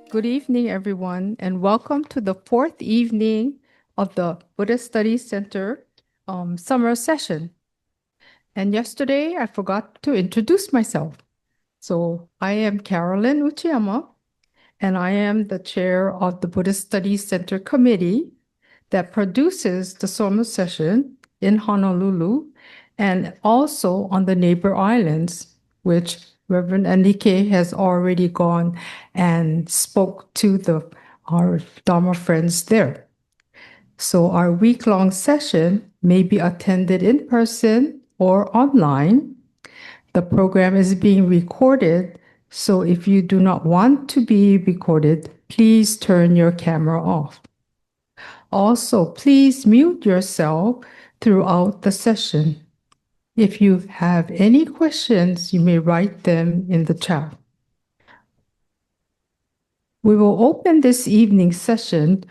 Good evening, everyone, and welcome to the fourth evening of the Buddhist Studies Center Summer Session. And yesterday, I forgot to introduce myself. So I am Carolyn Uchiyama, and I am the chair of the Buddhist Studies Center Committee that produces the Summer Session in Honolulu and also on the neighbor islands, which Reverend Enrique has already gone and spoke to our Dharma friends there. So our week-long session may be attended in person or online. The program is being recorded, so if you do not want to be recorded, please turn your camera off. Also, please mute yourself throughout the session. If you have any questions, you may write them in the chat. We will open this evening's session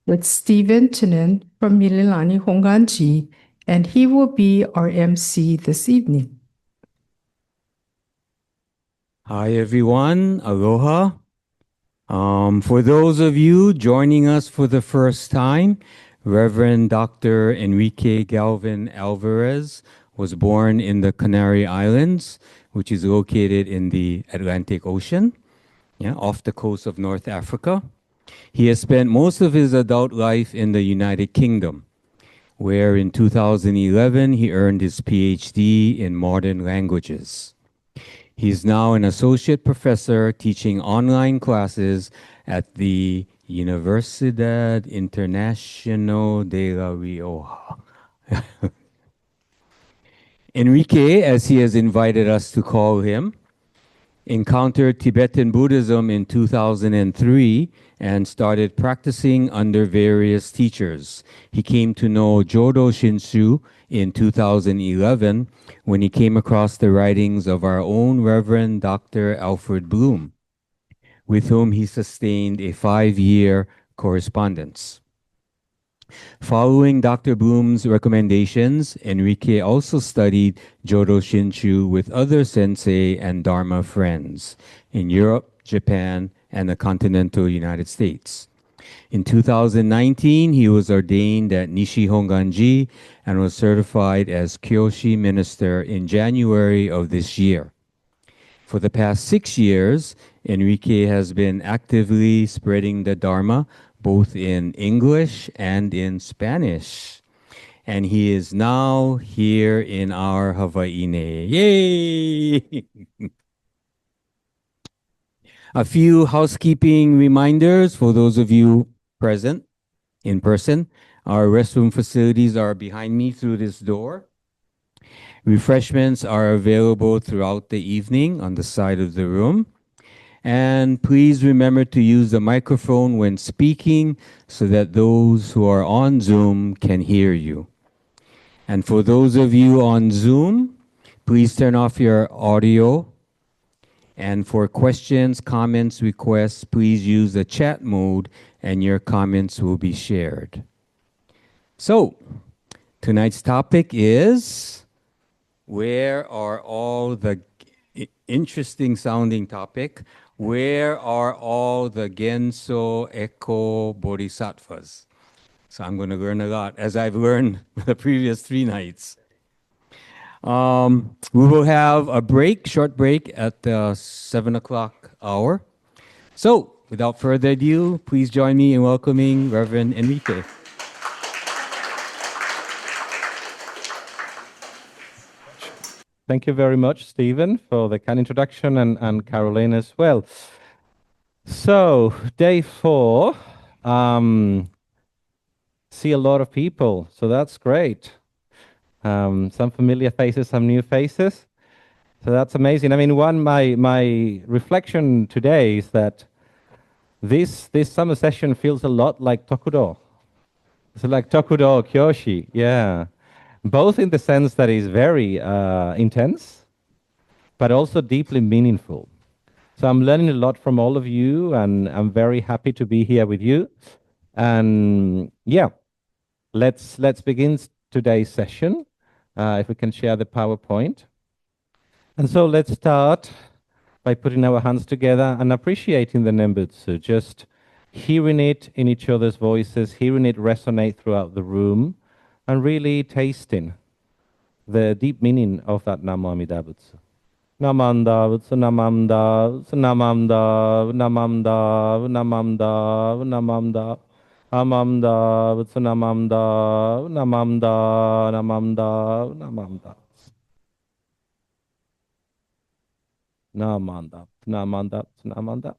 with Stephen Chinen from Nishi Hongwanji, and he will be our MC this evening. Hi, everyone. Aloha. For those of you joining us for the first time, Reverend Dr. Enrique Galvan-Alvarez was born in the Canary Islands, which is located in the Atlantic Ocean, off the coast of North Africa. He has spent most of his adult life in the United Kingdom, where in 2011 he earned his PhD in modern languages. He's now an associate professor teaching online classes at the Universidad Internacional de La Rioja. Enrique, as he has invited us to call him, encountered Tibetan Buddhism in 2003 and started practicing under various teachers. He came to know Jodo Shinshu in 2011 when he came across the writings of our own Reverend Dr. Alfred Bloom, with whom he sustained a 5-year correspondence. Following Dr. Bloom's recommendations, Enrique also studied Jodo Shinshu with other sensei and Dharma friends in Europe, Japan, and the continental United States. In 2019, he was ordained at Nishi Hongwanji and was certified as Kyoshi minister in January of this year. For the past 6 years, Enrique has been actively spreading the Dharma both in English and in Spanish. And he is now here in our Hawaii'ne. Yay! A few housekeeping reminders for those of you present in person. Our restroom facilities are behind me through this door. Refreshments are available throughout the evening on the side of the room. And please remember to use the microphone when speaking so that those who are on Zoom can hear you. And for those of you on Zoom, please turn off your audio. And for questions, comments, requests, please use the chat mode and your comments will be shared. So, tonight's topic is, where are all the interesting sounding topic? Where are all the Gensō Bodhisattvas? So I'm going to learn a lot, as I've learned the previous 3 nights. We will have a break, short break at the 7 o'clock hour. So, without further ado, please join me in welcoming Reverend Enrique. Thank you very much, Stephen, for the kind introduction, and Caroline as well. So, day 4, see a lot of people, so that's great. Some familiar faces, some new faces, so that's amazing. I mean, my reflection today is that this summer session feels a lot like Tokudo. It's like Tokudo Kyoshi, yeah. Both in the sense that it's very intense, but also deeply meaningful. So I'm learning a lot from all of you, and I'm very happy to be here with you. And yeah, let's begin today's session. If we can share the PowerPoint. And so let's start by putting our hands together and appreciating the Nembutsu, just hearing it in each other's voices, hearing it resonate throughout the room, and really tasting the deep meaning of that Namo Amida Butsu. Namamda, Butsu Namamda, Butsu Namamda, Namamda, Namamda, Namamda, Amamda, Butsu Namamda, Namamda, Namamda, Namamda. Namanda, Namanda, Namanda.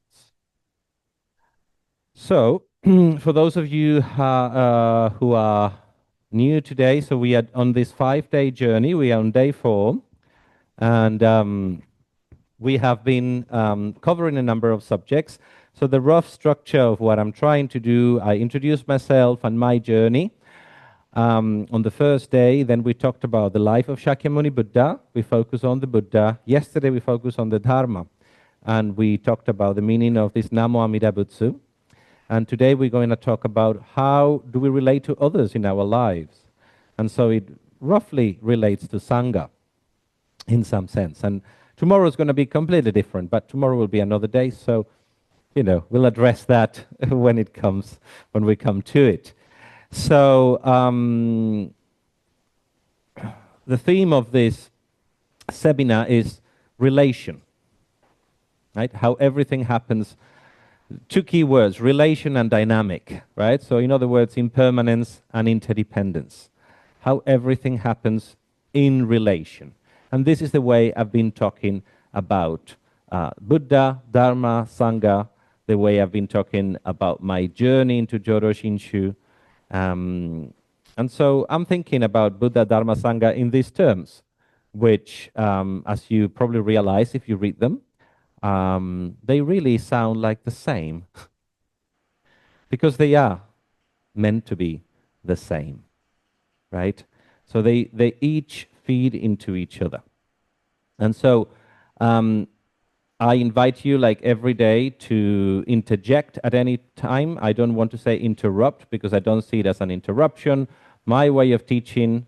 So, for those of you who are new today, so we are on this 5-day journey. We are on day 4, and we have been covering a number of subjects. So the rough structure of what I'm trying to do, I introduced myself and my journey. On the first day, then we talked about the life of Shakyamuni Buddha. We focused on the Buddha. Yesterday we focused on the Dharma. And we talked about the meaning of this Namo Amida Butsu. And today we're going to talk about how do we relate to others in our lives. And so it roughly relates to sangha in some sense. And tomorrow is going to be completely different, but tomorrow will be another day. So, you know, we'll address that when we come to it. So the theme of this seminar is relation, right? How everything happens. 2 key words, relation and dynamic, right? So in other words, impermanence and interdependence. How everything happens in relation. And this is the way I've been talking about Buddha, Dharma, Sangha, the way I've been talking about my journey into Jodo Shinshu. And so I'm thinking about Buddha, Dharma, Sangha in these terms, which, as you probably realize if you read them, they really sound like the same because they are meant to be the same, right? So they each feed into each other. And so I invite you, like every day, to interject at any time. I don't want to say interrupt because I don't see it as an interruption. My way of teaching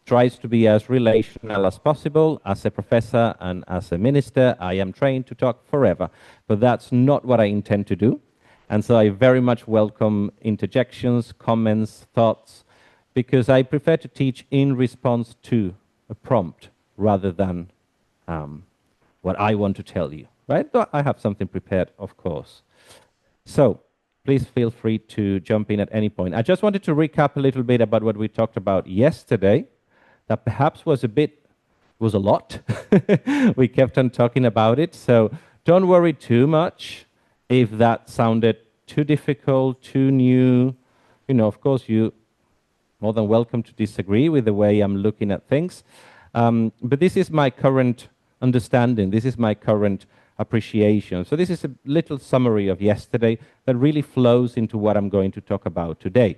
tries to be as relational as possible. As a professor and as a minister, I am trained to talk forever, but that's not what I intend to do. And so I very much welcome interjections, comments, thoughts, because I prefer to teach in response to a prompt rather than what I want to tell you, right? But I have something prepared, of course. So please feel free to jump in at any point. I just wanted to recap a little bit about what we talked about yesterday. That perhaps was a lot. We kept on talking about it. So don't worry too much if that sounded too difficult, too new. You know, of course, you're more than welcome to disagree with the way I'm looking at things. But this is my current understanding. This is my current appreciation. So this is a little summary of yesterday that really flows into what I'm going to talk about today.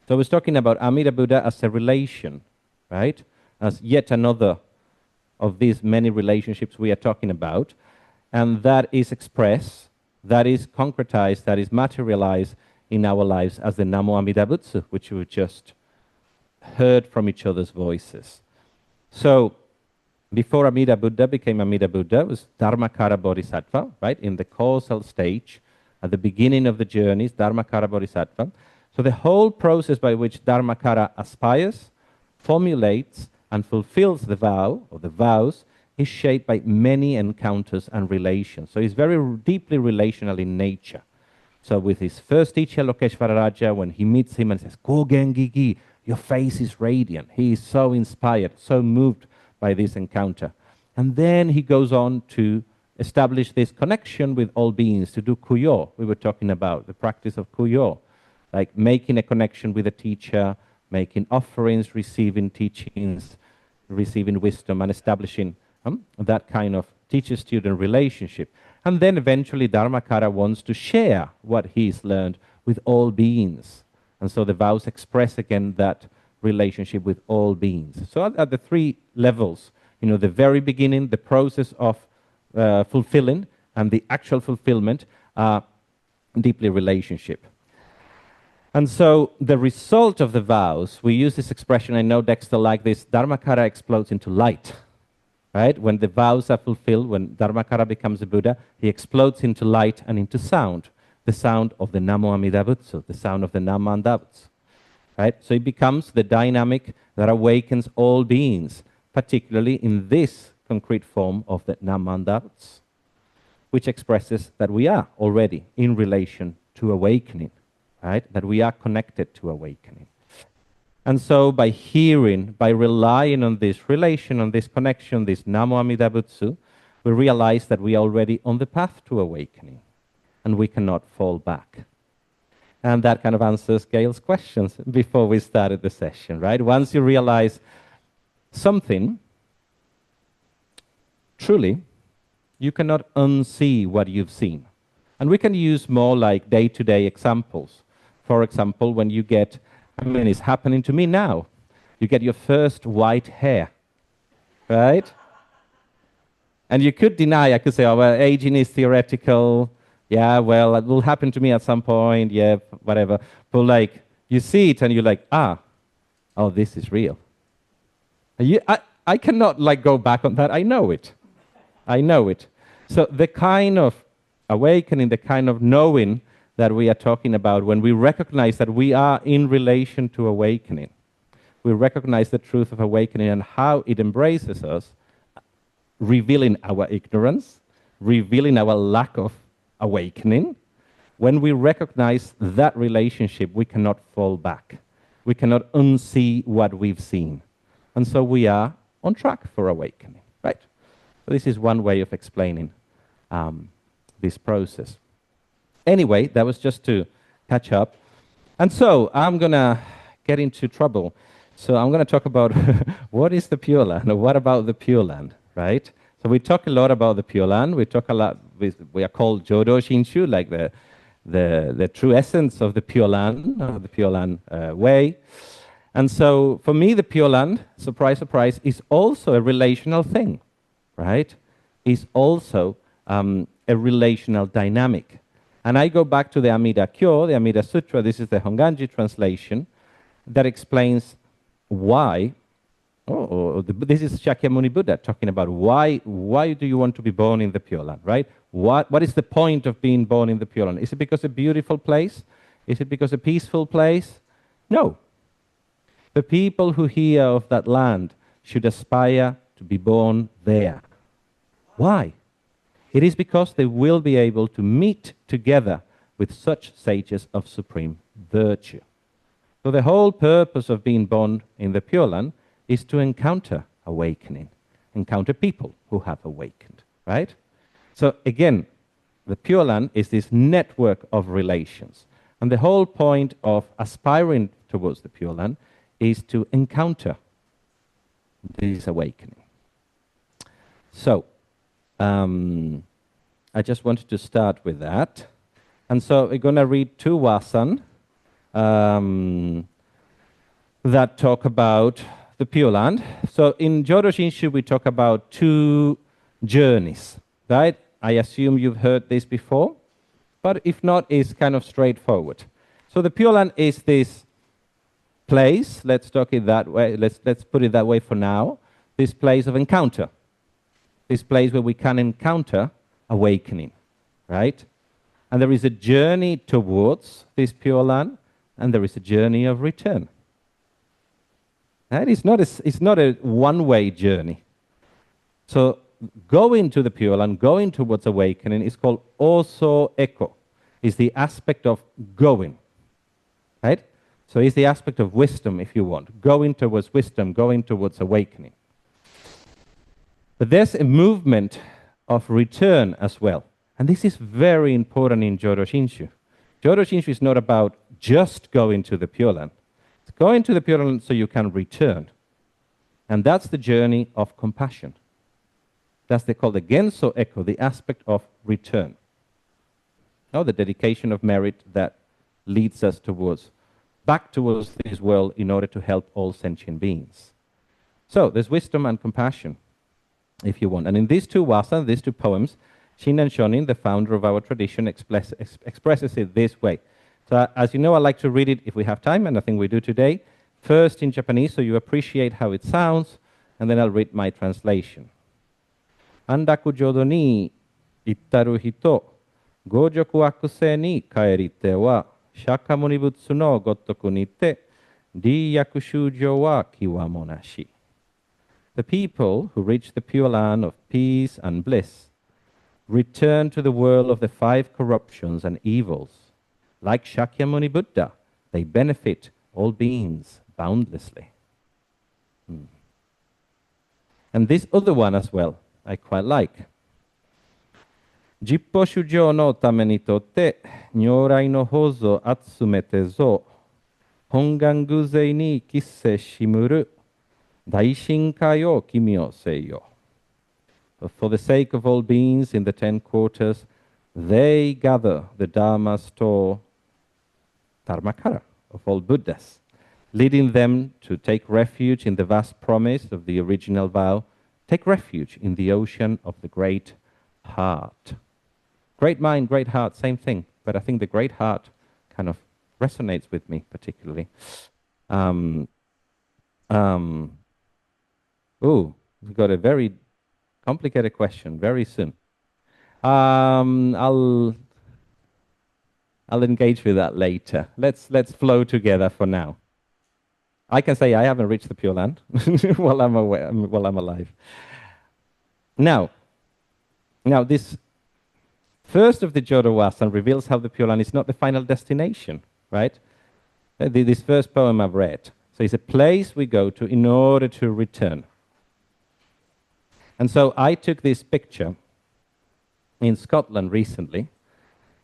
So I was talking about Amida Buddha as a relation, right? As yet another of these many relationships we are talking about. And that is expressed, that is concretized, that is materialized in our lives as the Namo Amida Butsu, which we just heard from each other's voices. So before Amida Buddha became Amida Buddha, it was Dharmakara Bodhisattva, right? In the causal stage, at the beginning of the journey, Dharmakara Bodhisattva. So the whole process by which Dharmakara aspires, formulates, and fulfills the vow, or the vows, is shaped by many encounters and relations. So he's very deeply relational in nature. So with his first teacher, Lokeshvara Raja, when he meets him and says, Kogen Gigi, your face is radiant. He is so inspired, so moved by this encounter. And then he goes on to establish this connection with all beings, to do kuyo. We were talking about the practice of kuyo, like making a connection with a teacher, making offerings, receiving teachings, receiving wisdom, and establishing that kind of teacher-student relationship. And then eventually Dharmakara wants to share what he's learned with all beings. And so the vows express again that relationship with all beings. So at the 3 levels, you know, the very beginning, the process of fulfilling, and the actual fulfillment are deeply relationship. And so the result of the vows, we use this expression, I know Dexter like this, Dharmakara explodes into light. right? When the vows are fulfilled, when Dharmakara becomes a Buddha, he explodes into light and into sound, the sound of the Namo Amida Butsu, the sound of the Namandavats, right? So it becomes the dynamic that awakens all beings, particularly in this concrete form of the Namandavats, which expresses that we are already in relation to awakening, right? That we are connected to awakening. And so by hearing, by relying on this relation, on this connection, this Namo Amida Butsu, we realize that we are already on the path to awakening and we cannot fall back. And that kind of answers Gail's questions before we started the session, right? Once you realize something, truly, you cannot unsee what you've seen. And we can use more like day-to-day examples. For example, when you get, I mean, it's happening to me now. You get your first white hair, right? And you could deny, I could say, oh, well, aging is theoretical. Yeah, well, it will happen to me at some point. Yeah, whatever. But like, you see it and you're like, oh, this is real. I cannot like go back on that. I know it. I know it. So the kind of awakening, the kind of knowing that we are talking about, when we recognize that we are in relation to awakening, we recognize the truth of awakening and how it embraces us, revealing our ignorance, revealing our lack of awakening. When we recognize that relationship, we cannot fall back. We cannot unsee what we've seen. And so we are on track for awakening, right? So this is one way of explaining this process. Anyway, that was just to catch up. And so I'm going to get into trouble. So I'm going to talk about what is the Pure Land, or what about the Pure Land, right? So we talk a lot about the Pure Land. We talk a lot, we are called Jodo Shinshu, like the true essence of the Pure Land, the Pure Land way. And so for me, the Pure Land, surprise, surprise, is also a relational thing, right? Is also a relational dynamic. And I go back to the Amida Kyo, the Amida Sutra. This is the Hongwanji translation that explains why. This is Shakyamuni Buddha talking about why do you want to be born in the Pure Land, right? What is the point of being born in the Pure Land? Is it because a beautiful place? Is it because a peaceful place? No. The people who hear of that land should aspire to be born there. Why? It is because they will be able to meet together with such sages of supreme virtue. So the whole purpose of being born in the Pure Land is to encounter awakening, encounter people who have awakened, right? So again, the Pure Land is this network of relations. And the whole point of aspiring towards the Pure Land is to encounter this awakening. So, I just wanted to start with that. And so we're going to read two wasan that talk about the Pure Land. So in Jodo Shinshu, we talk about two journeys, right? I assume you've heard this before, but if not, it's kind of straightforward. So the Pure Land is this place, let's talk it that way, let's put it that way for now, this place of encounter, this place where we can encounter awakening, right? And there is a journey towards this Pure Land, and there is a journey of return. Right? It's not a one-way journey. So going to the Pure Land, going towards awakening, is called oso eko. Is the aspect of going, right? So it's the aspect of wisdom, if you want, going towards wisdom, going towards awakening. But there's a movement of return as well. And this is very important in Jodo Shinshu. Jodo Shinshu is not about just going to the Pure Land. It's going to the Pure Land so you can return. And that's the journey of compassion. That's called the Gensō Eko, the aspect of return. Now, the dedication of merit that leads us back towards this world in order to help all sentient beings. So there's wisdom and compassion, if you want. And in these two wasan, these two poems, Shinran Shonin, the founder of our tradition, expresses it this way. So as you know, I like to read it if we have time, and I think we do today. First in Japanese, so you appreciate how it sounds, and then I'll read my translation. Andaku jodo ni ittaru hito, gojoku akuse ni kaerite wa, Shakyamuni Butsu no gotoku ni te, diyaku shujo wa kiwamonashi. The people who reach the Pure Land of peace and bliss return to the world of the 5 corruptions and evils. Like Shakyamuni Buddha, they benefit all beings boundlessly. And this other one as well, I quite like. Jippo shujo no tame ni totte, nyorai no hozo atsumete zo, honganguzei ni kisse shimuru, daishinkai o kimi o seiyo. For the sake of all beings in the 10 quarters, they gather the Dharma store, Dharmakara, of all Buddhas, leading them to take refuge in the vast promise of the original vow, take refuge in the ocean of the great heart. Great mind, great heart, same thing, but I think the great heart kind of resonates with me particularly. We've got a very complicated question very soon. I'll engage with that later. Let's flow together for now. I can say I haven't reached the Pure Land while I'm alive. Now this first of the Jodo Wasan reveals how the Pure Land is not the final destination, right? This first poem I've read. So it's a place we go to in order to return. And so I took this picture in Scotland recently.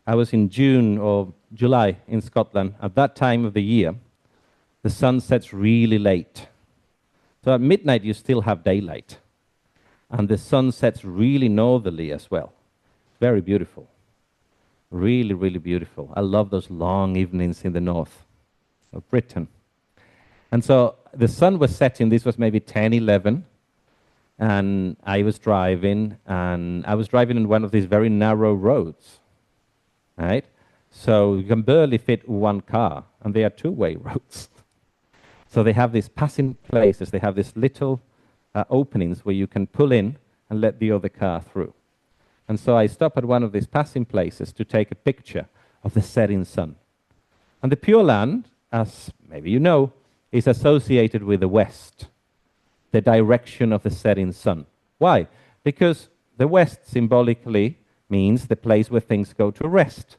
I was in June or July in Scotland. At that time of the year, the sun sets really late. So at midnight, you still have daylight. And the sun sets really northerly as well. Very beautiful. Really, really beautiful. I love those long evenings in the north of Britain. And so the sun was setting. This was maybe 10, 11. And I was driving in one of these very narrow roads, right? So you can barely fit one car, and they are 2-way roads. So they have these passing places, they have these little openings where you can pull in and let the other car through. And so I stopped at one of these passing places to take a picture of the setting sun. And the Pure Land, as maybe you know, is associated with the West, the direction of the setting sun. Why? Because the West symbolically means the place where things go to rest,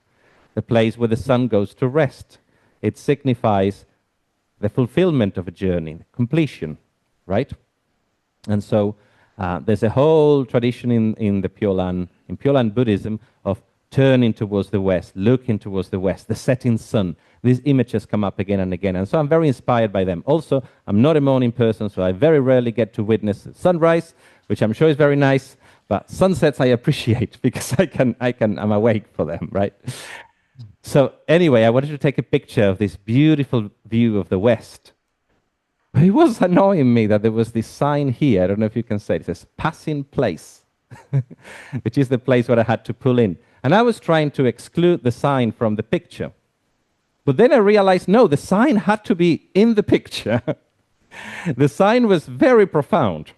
the place where the sun goes to rest. It signifies the fulfillment of a journey, completion, right? And so there's a whole tradition in the Pure Land, in Pure Land Buddhism, of turning towards the West, looking towards the West, the setting sun. These images come up again and again, and so I'm very inspired by them. Also, I'm not a morning person, so I very rarely get to witness sunrise, which I'm sure is very nice, but sunsets I appreciate because I'm awake for them, right? So anyway, I wanted to take a picture of this beautiful view of the West. But it was annoying me that there was this sign here, I don't know if you can say it, says passing place, which is the place where I had to pull in. And I was trying to exclude the sign from the picture. But then I realized, no, the sign had to be in the picture. The sign was very profound.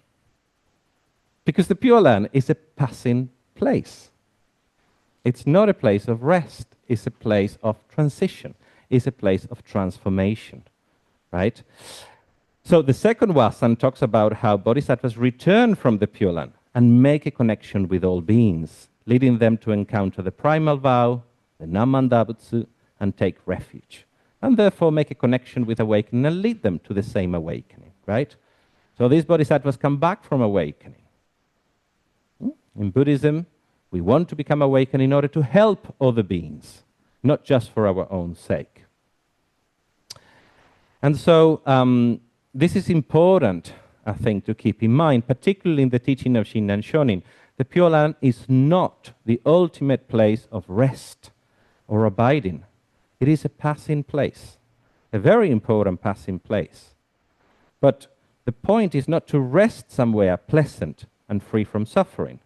Because the Pure Land is a passing place. It's not a place of rest. It's a place of transition. It's a place of transformation, right? So the second Wasan talks about how Bodhisattvas return from the Pure Land and make a connection with all beings, leading them to encounter the primal vow, the Namanda Butsu, and take refuge, and therefore make a connection with awakening and lead them to the same awakening, right? So these Bodhisattvas come back from awakening. In Buddhism, we want to become awakened in order to help other beings, not just for our own sake. And so this is important, I think, to keep in mind, particularly in the teaching of Shinran Shonin. The Pure Land is not the ultimate place of rest or abiding. It is a passing place, a very important passing place. But the point is not to rest somewhere pleasant and free from suffering,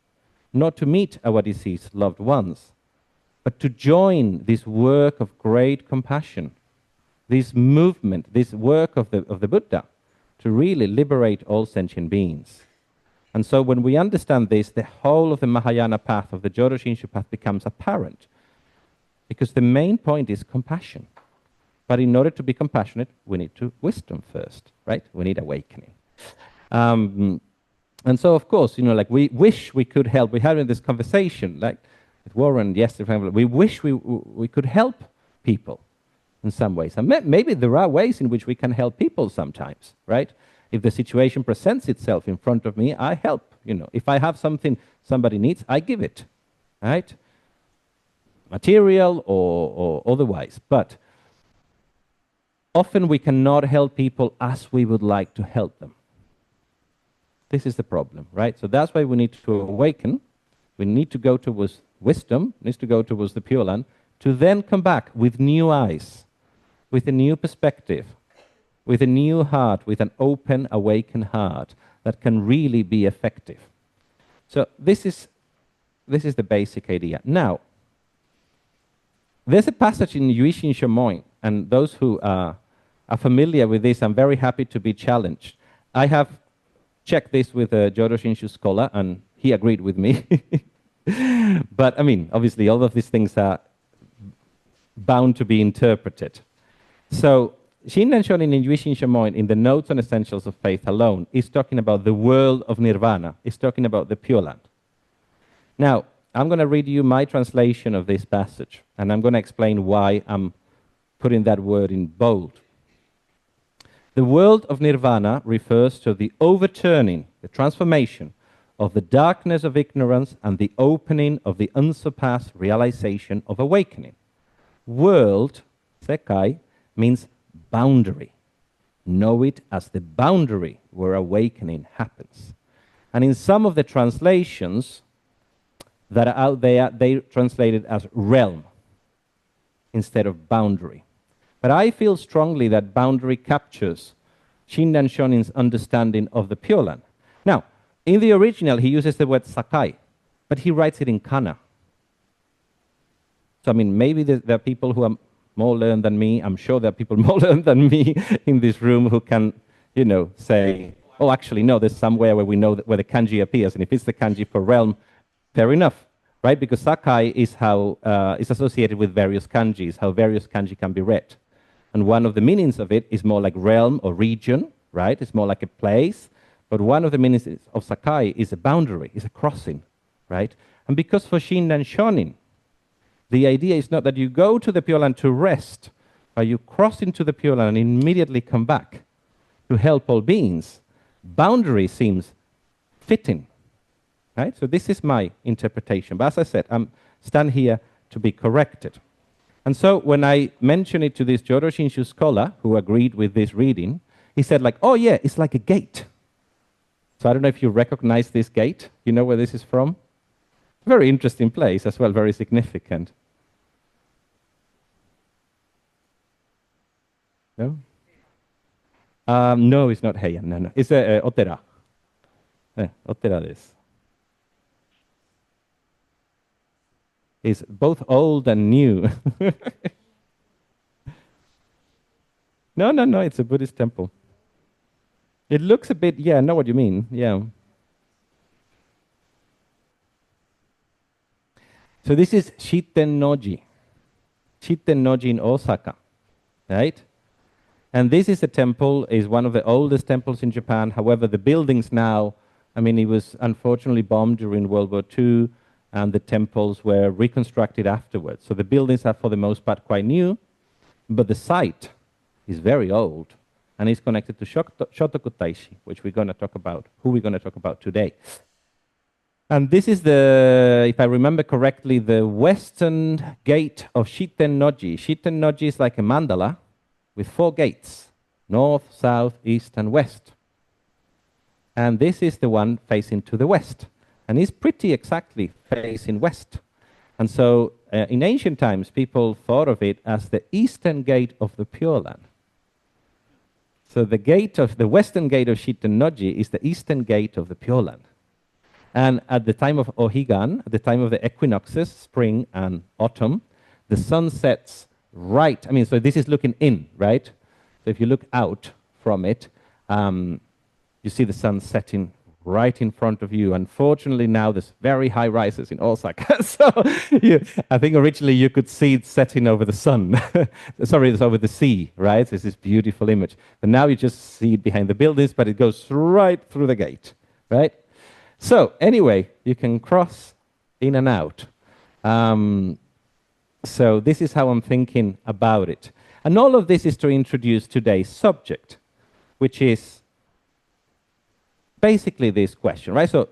not to meet our deceased loved ones, but to join this work of great compassion, this movement, this work of the Buddha, to really liberate all sentient beings. And so when we understand this, the whole of the Mahayana path, of the Jodo Shinshu path, becomes apparent. Because the main point is compassion. But in order to be compassionate, we need to wisdom first, right? We need awakening. And so, of course, like we wish we could help. We're having this conversation, like with Warren yesterday. We wish we could help people in some ways. And maybe there are ways in which we can help people sometimes, right? If the situation presents itself in front of me, I help. If I have something somebody needs, I give it, right? Material or otherwise. But often we cannot help people as we would like to help them. This is the problem, right? So that's why we need to awaken. We need to go towards wisdom, needs to go towards the Pure Land, to then come back with new eyes, with a new perspective, with a new heart, with an open, awakened heart that can really be effective. So this is the basic idea. Now, there's a passage in Yuishin Shomoin, and those who are familiar with this, I'm very happy to be challenged. I have checked this with a Jodo Shinshu scholar, and he agreed with me. But, obviously, all of these things are bound to be interpreted. So, Shinran Shonin in Yuishin Shomoin, in the Notes on Essentials of Faith alone, is talking about the world of nirvana. It's talking about the Pure Land. Now, I'm going to read you my translation of this passage, and I'm going to explain why I'm putting that word in bold. The world of nirvana refers to the overturning, the transformation of the darkness of ignorance and the opening of the unsurpassed realization of awakening. World, sekai, means boundary. Know it as the boundary where awakening happens. And in some of the translations that are out there, they translate it as realm instead of boundary. But I feel strongly that boundary captures Shinran Shonin's understanding of the Pure Land. Now, in the original, he uses the word sakai, but he writes it in kana. So, maybe there are people who are more learned than me. I'm sure there are people more learned than me in this room who can, say, oh, actually, no, there's somewhere where we know where the kanji appears. And if it's the kanji for realm, fair enough, right? Because sakai is how is associated with various kanjis, how various kanji can be read. And one of the meanings of it is more like realm or region, right? It's more like a place. But one of the meanings of sakai is a boundary, is a crossing, right? And because for Shinran Shonin, the idea is not that you go to the Pure Land to rest, but you cross into the Pure Land and immediately come back to help all beings. Boundary seems fitting, right? So this is my interpretation. But as I said, I'm stand here to be corrected. And so when I mentioned it to this Jodo Shinshu scholar who agreed with this reading, he said oh yeah, it's like a gate. So I don't know if you recognize this gate. You know where this is from? Very interesting place as well, very significant. No? No, it's not Heian. No. It's a Otera. Otera desu. It's both old and new. No, it's a Buddhist temple. It looks a bit, I know what you mean, yeah. So this is Shitten Noji in Osaka, right? And this is a temple, is one of the oldest temples in Japan. However, the buildings now, it was unfortunately bombed during World War II, and the temples were reconstructed afterwards. So the buildings are for the most part quite new, but the site is very old, and is connected to Shotoku Taishi, which we're going to talk about, who we're going to talk about today. And this is if I remember correctly, the western gate of Shitten Noji. Shitten Noji is like a mandala with 4 gates, north, south, east, and west. And this is the one facing to the west. And it's pretty exactly facing west. And so in ancient times, people thought of it as the eastern gate of the Pure Land. So the western gate of Shitten Noji is the eastern gate of the Pure Land. And at the time of Ohigan, at the time of the equinoxes, spring and autumn, the sun sets right. So this is looking in, right? So if you look out from it, you see the sun setting right in front of you. Unfortunately, now there's very high rises in Osaka. So I think originally you could see it setting over the sun. Sorry, it's over the sea, right? It's this beautiful image. But now you just see it behind the buildings, but it goes right through the gate, right? So anyway, you can cross in and out. So this is how I'm thinking about it. And all of this is to introduce today's subject, which is basically this question, right? So,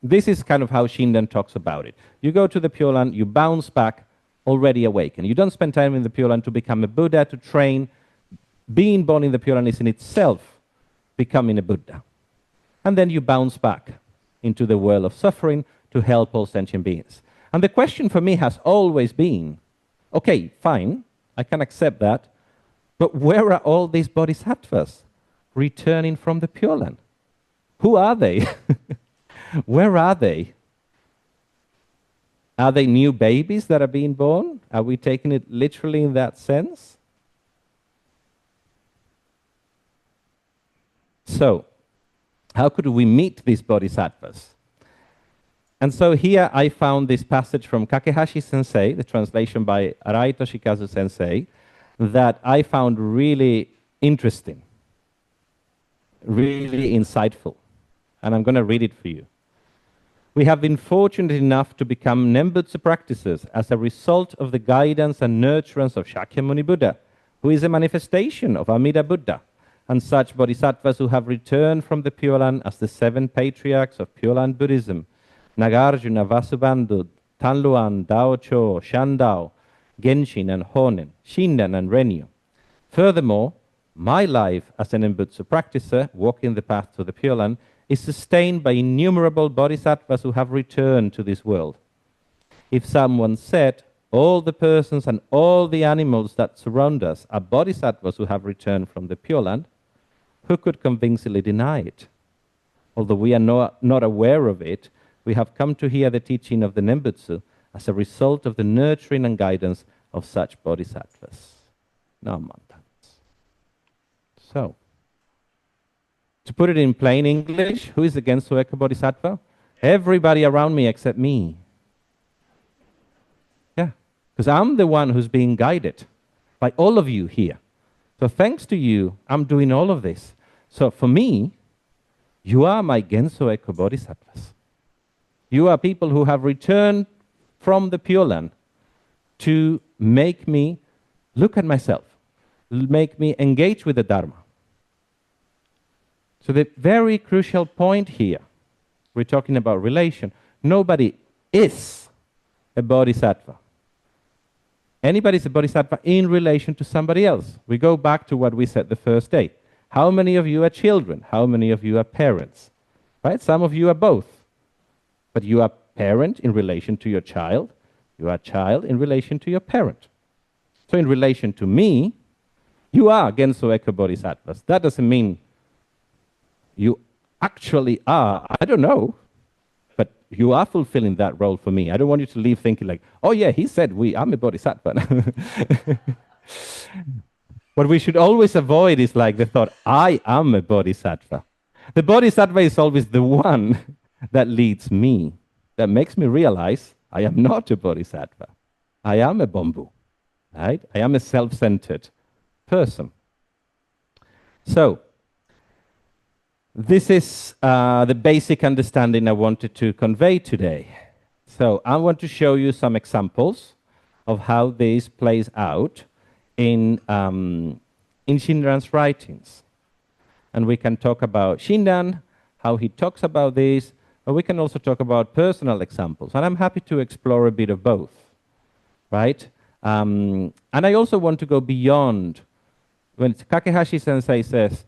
this is kind of how Shinran talks about it. You go to the Pure Land, you bounce back already awakened. You don't spend time in the Pure Land to become a Buddha, to train. Being born in the Pure Land is in itself becoming a Buddha. And then you bounce back into the world of suffering to help all sentient beings. And the question for me has always been, okay, fine, I can accept that, but where are all these bodhisattvas returning from the Pure Land? Who are they? Where are they? Are they new babies that are being born? Are we taking it literally in that sense? So, how could we meet these bodhisattvas? And so here I found this passage from Kakehashi Sensei, the translation by Arai Toshikazu Sensei, that I found really interesting, really insightful. And I'm going to read it for you. We have been fortunate enough to become Nembutsu practitioners as a result of the guidance and nurturance of Shakyamuni Buddha, who is a manifestation of Amida Buddha, and such bodhisattvas who have returned from the Pure Land as the 7 patriarchs of Pure Land Buddhism, Nagarjuna, Vasubandhu, Tanluan, Daocho, Shandao, Genshin and Honen, Shinran and Renyu. Furthermore, my life as an Nembutsu practitioner, walking the path to the Pure Land, is sustained by innumerable bodhisattvas who have returned to this world. If someone said, all the persons and all the animals that surround us are bodhisattvas who have returned from the Pure Land, who could convincingly deny it? Although we are not aware of it, we have come to hear the teaching of the Nembutsu as a result of the nurturing and guidance of such bodhisattvas. So, to put it in plain English, who is the Gensō Bodhisattva? Everybody around me except me. Yeah, because I'm the one who's being guided by all of you here. So thanks to you, I'm doing all of this. So for me, you are my Gensō Bodhisattvas. You are people who have returned from the Pure Land to make me look at myself, make me engage with the Dharma. So the very crucial point here, we're talking about relation. Nobody is a bodhisattva. Anybody's a bodhisattva in relation to somebody else. We go back to what we said the first day. How many of you are children? How many of you are parents? Right? Some of you are both. But you are parent in relation to your child. You are child in relation to your parent. So in relation to me, you are Gensō Bodhisattvas. That doesn't mean you actually are, I don't know, but you are fulfilling that role for me. I don't want you to leave thinking like, oh yeah, he said I'm a bodhisattva. What we should always avoid is like the thought, I am a bodhisattva. The bodhisattva is always the one that leads me, that makes me realize I am not a bodhisattva. I am a bamboo, right? I am a self-centered person. So, this is the basic understanding I wanted to convey today. So I want to show you some examples of how this plays out in Shinran's writings. And we can talk about Shinran, how he talks about this, but we can also talk about personal examples. And I'm happy to explore a bit of both, right? And I also want to go beyond. When Kakehashi Sensei says,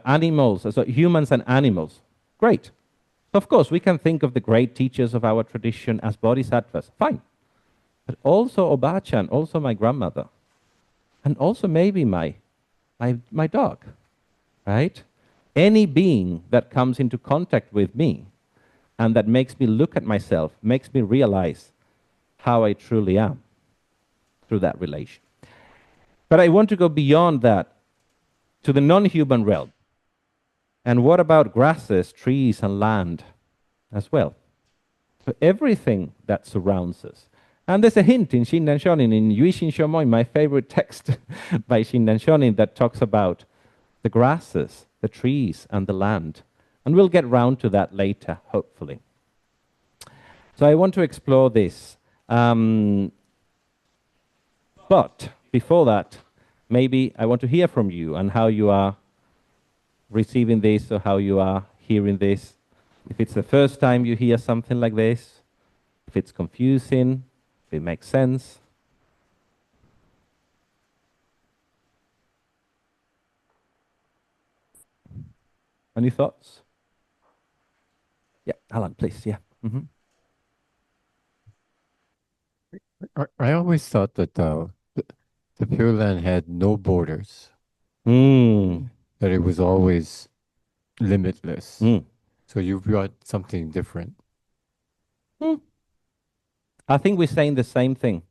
animals, so humans and animals. Great. Of course, we can think of the great teachers of our tradition as bodhisattvas. Fine. But also Oba-chan, also my grandmother. And also maybe my dog. Right? Any being that comes into contact with me and that makes me look at myself, makes me realize how I truly am through that relation. But I want to go beyond that to the non-human realm. And what about grasses, trees, and land as well? So everything that surrounds us. And there's a hint in Shinran Shonin, in Yuishin Shomoi, my favorite text by Shinran Shonin, that talks about the grasses, the trees, and the land. And we'll get round to that later, hopefully. So I want to explore this. But before that, maybe I want to hear from you and how you are receiving this or how you are hearing this. If it's the first time you hear something like this, if it's confusing, if it makes sense. Any thoughts? Yeah, Alan, please. Yeah. Mm-hmm. I always thought that the Pure Land had no borders, Mm. that it was always limitless. Mm. So you brought something different. Mm. I think we're saying the same thing.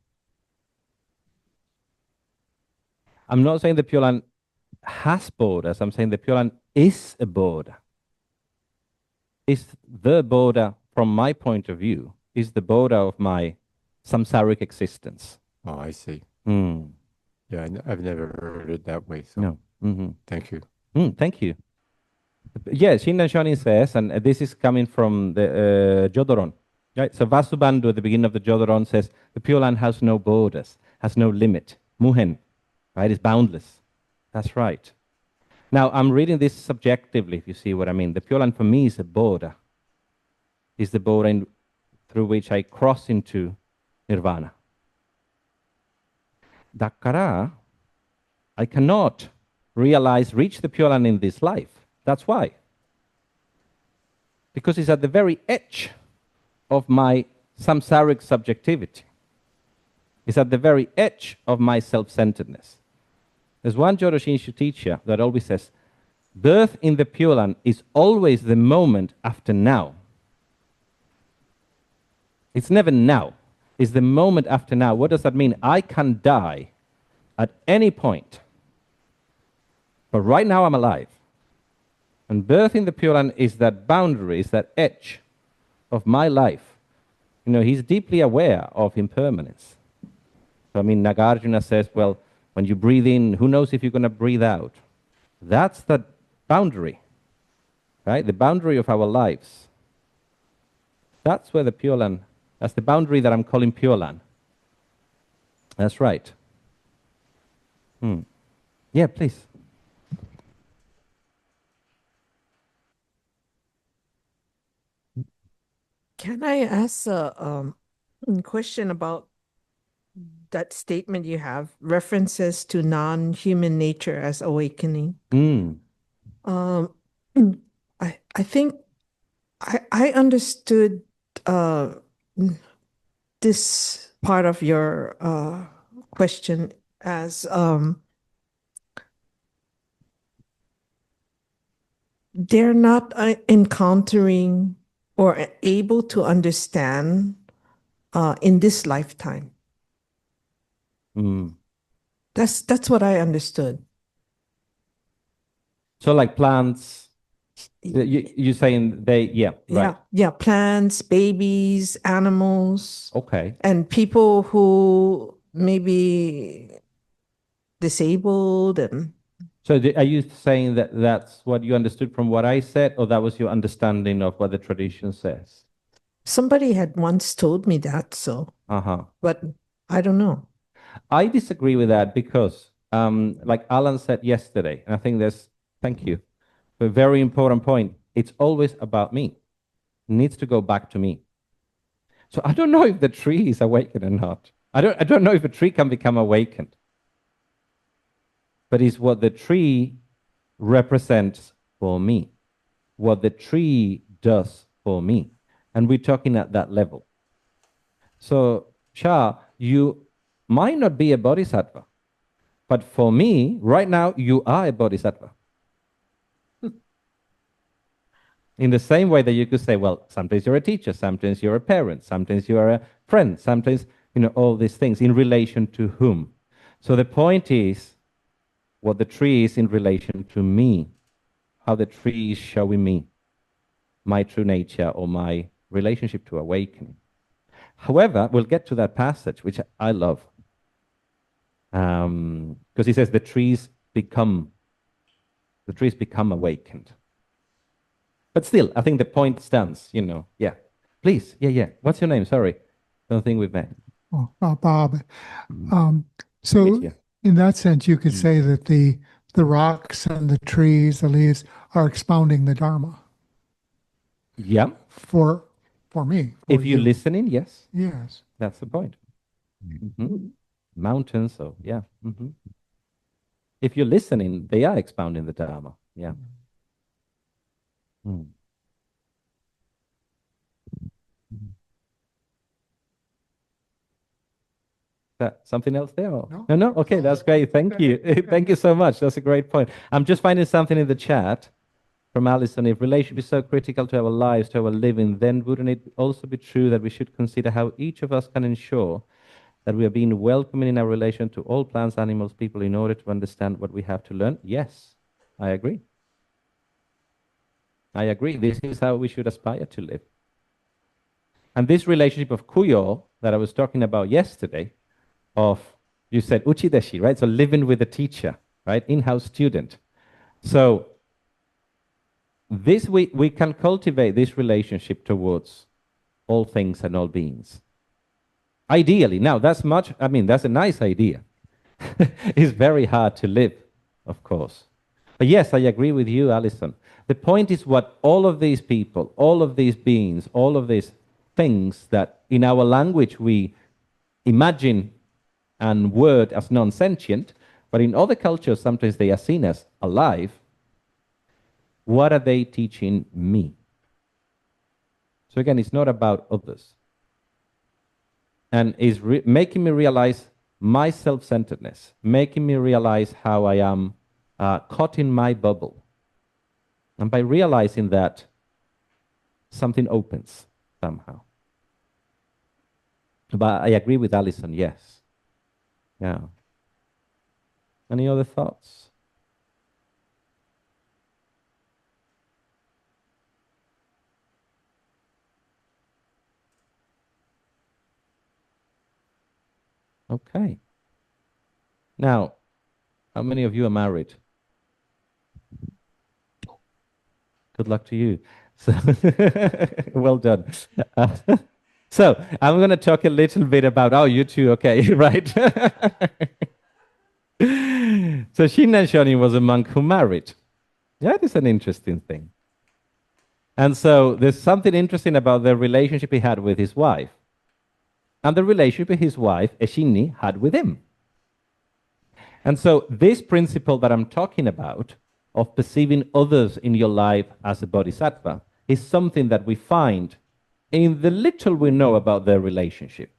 I'm not saying the Pure Land has borders. I'm saying the Pure Land is a border. Is the border, from my point of view, is the border of my samsaric existence. Oh, I see. Mm. Yeah, I've never heard it that way. So No. Mm-hmm. thank you. Thank you. Yes, Shinran Shonin says, and this is coming from the Jodoron. Right? So Vasubandhu at the beginning of the Jodoron says, the Pure Land has no borders, has no limit. Muhen, right? It's boundless. That's right. Now, I'm reading this subjectively, if you see what I mean. The Pure Land for me is a border. Is the border through which I cross into Nirvana. Dakara, I cannot reach the Pure Land in this life. That's why. Because it's at the very edge of my samsaric subjectivity. It's at the very edge of my self-centeredness. There's one Jodo Shinshu teacher that always says, birth in the Pure Land is always the moment after now. It's never now. It's the moment after now. What does that mean? I can die at any point. But right now I'm alive. And birth in the Pure Land is that boundary, is that edge of my life. You know, he's deeply aware of impermanence. So, I mean, Nagarjuna says, well, when you breathe in, who knows if you're going to breathe out? That's the boundary, right? The boundary of our lives. That's where the Pure Land, that's the boundary that I'm calling Pure Land. That's right. Yeah, please. Can I ask a question about that statement you have, references to non-human nature as awakening? I think I understood this part of your question as they're not encountering or able to understand in this lifetime. That's what I understood. So like plants, you're saying they, yeah, right. Yeah, plants, babies, animals. Okay. And people who may be disabled and So are you saying that that's what you understood from what I said, or that was your understanding of what the tradition says? somebody had once told me that, so, but I don't know. I disagree with that because, like Alan said yesterday, and I think thank you, a very important point. It's always about me. It needs to go back to me. So I don't know if the tree is awakened or not. I don't know if a tree can become awakened. But it's what the tree represents for me, what the tree does for me. And we're talking at that level. So, Cha, you might not be a bodhisattva, but for me, right now, you are a bodhisattva. In the same way that you could say, well, sometimes you're a teacher, sometimes you're a parent, sometimes you are a friend, sometimes, all these things in relation to whom. So the point is, what the tree is in relation to me. how the tree is showing me my true nature or my relationship to awakening. However, we'll get to that passage, which I love. Because he says the trees become awakened. But still, I think the point stands, you know. Yeah. Please. Yeah. What's your name? Sorry. Don't think we've met. Oh, Bob. So in that sense, you could say that the rocks and the trees, the leaves are expounding the Dharma. Yeah. For me. If you're listening, yes. Yes. That's the point. Mountains, so yeah. If you're listening, they are expounding the Dharma. Yeah. That something else there? Or? No. Okay, that's great. Thank you. Thank you so much. That's a great point. I'm just finding something in the chat from Alison. If relationship is so critical to our lives, to our living, then wouldn't it also be true that we should consider how each of us can ensure that we are being welcoming in our relation to all plants, animals, people in order to understand what we have to learn? Yes, I agree. I agree. This is how we should aspire to live. And this relationship of kuyo that I was talking about yesterday, you said uchideshi, right? So living with a teacher, right? In-house student. So this we can cultivate this relationship towards all things and all beings. Ideally, now that's a nice idea. It's very hard to live, of course. But yes, I agree with you, Alison. The point is what all of these people, all of these beings, all of these things that in our language we imagine and word as non-sentient, but in other cultures sometimes they are seen as alive. What are they teaching me? So again, it's not about others. And is making me realize my self-centeredness, making me realize how I am caught in my bubble. And by realizing that, something opens somehow. But I agree with Alison, yes. Yeah. Any other thoughts? Okay. Now, how many of you are married? Good luck to you. So well done. So I'm going to talk a little bit about, you too, okay, right? So Shinran Shonin was a monk who married. That is an interesting thing. And so there's something interesting about the relationship he had with his wife. And the relationship his wife, Eshini, had with him. And so this principle that I'm talking about, of perceiving others in your life as a bodhisattva, is something that we find in the little we know about their relationship.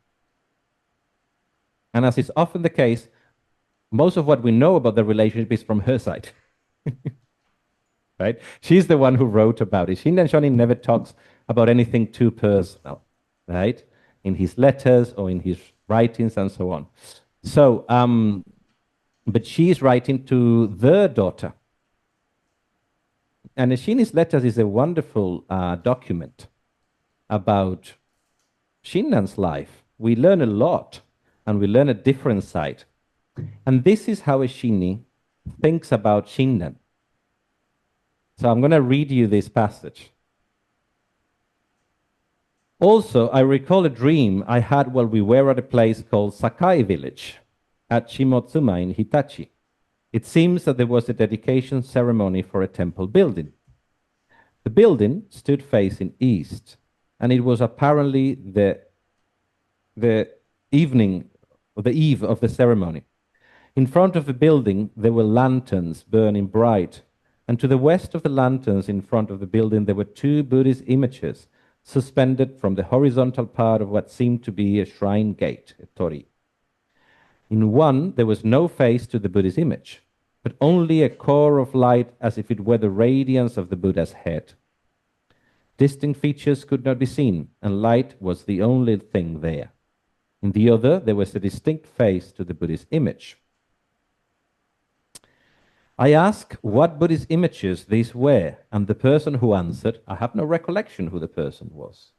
And as is often the case, most of what we know about the relationship is from her side. Right? She's the one who wrote about it. Shinran Shonin never talks about anything too personal, right? In his letters or in his writings and so on. So, but she is writing to their daughter. And Eshini's letters is a wonderful document about Shinran's life. We learn a lot, and we learn a different side. And this is how Eshini thinks about Shinran. So I'm going to read you this passage. Also, I recall a dream I had while we were at a place called Sakai Village at Shimotsuma in Hitachi. It seems that there was a dedication ceremony for a temple building. The building stood facing east, and it was apparently the eve of the ceremony. In front of the building, there were lanterns burning bright, and to the west of the lanterns in front of the building, there were two Buddhist images suspended from the horizontal part of what seemed to be a shrine gate, a torii. In one, there was no face to the Buddhist image, but only a core of light as if it were the radiance of the Buddha's head. Distinct features could not be seen, and light was the only thing there. In the other, there was a distinct face to the Buddhist image. I asked what Buddhist images these were, and the person who answered, I have no recollection who the person was.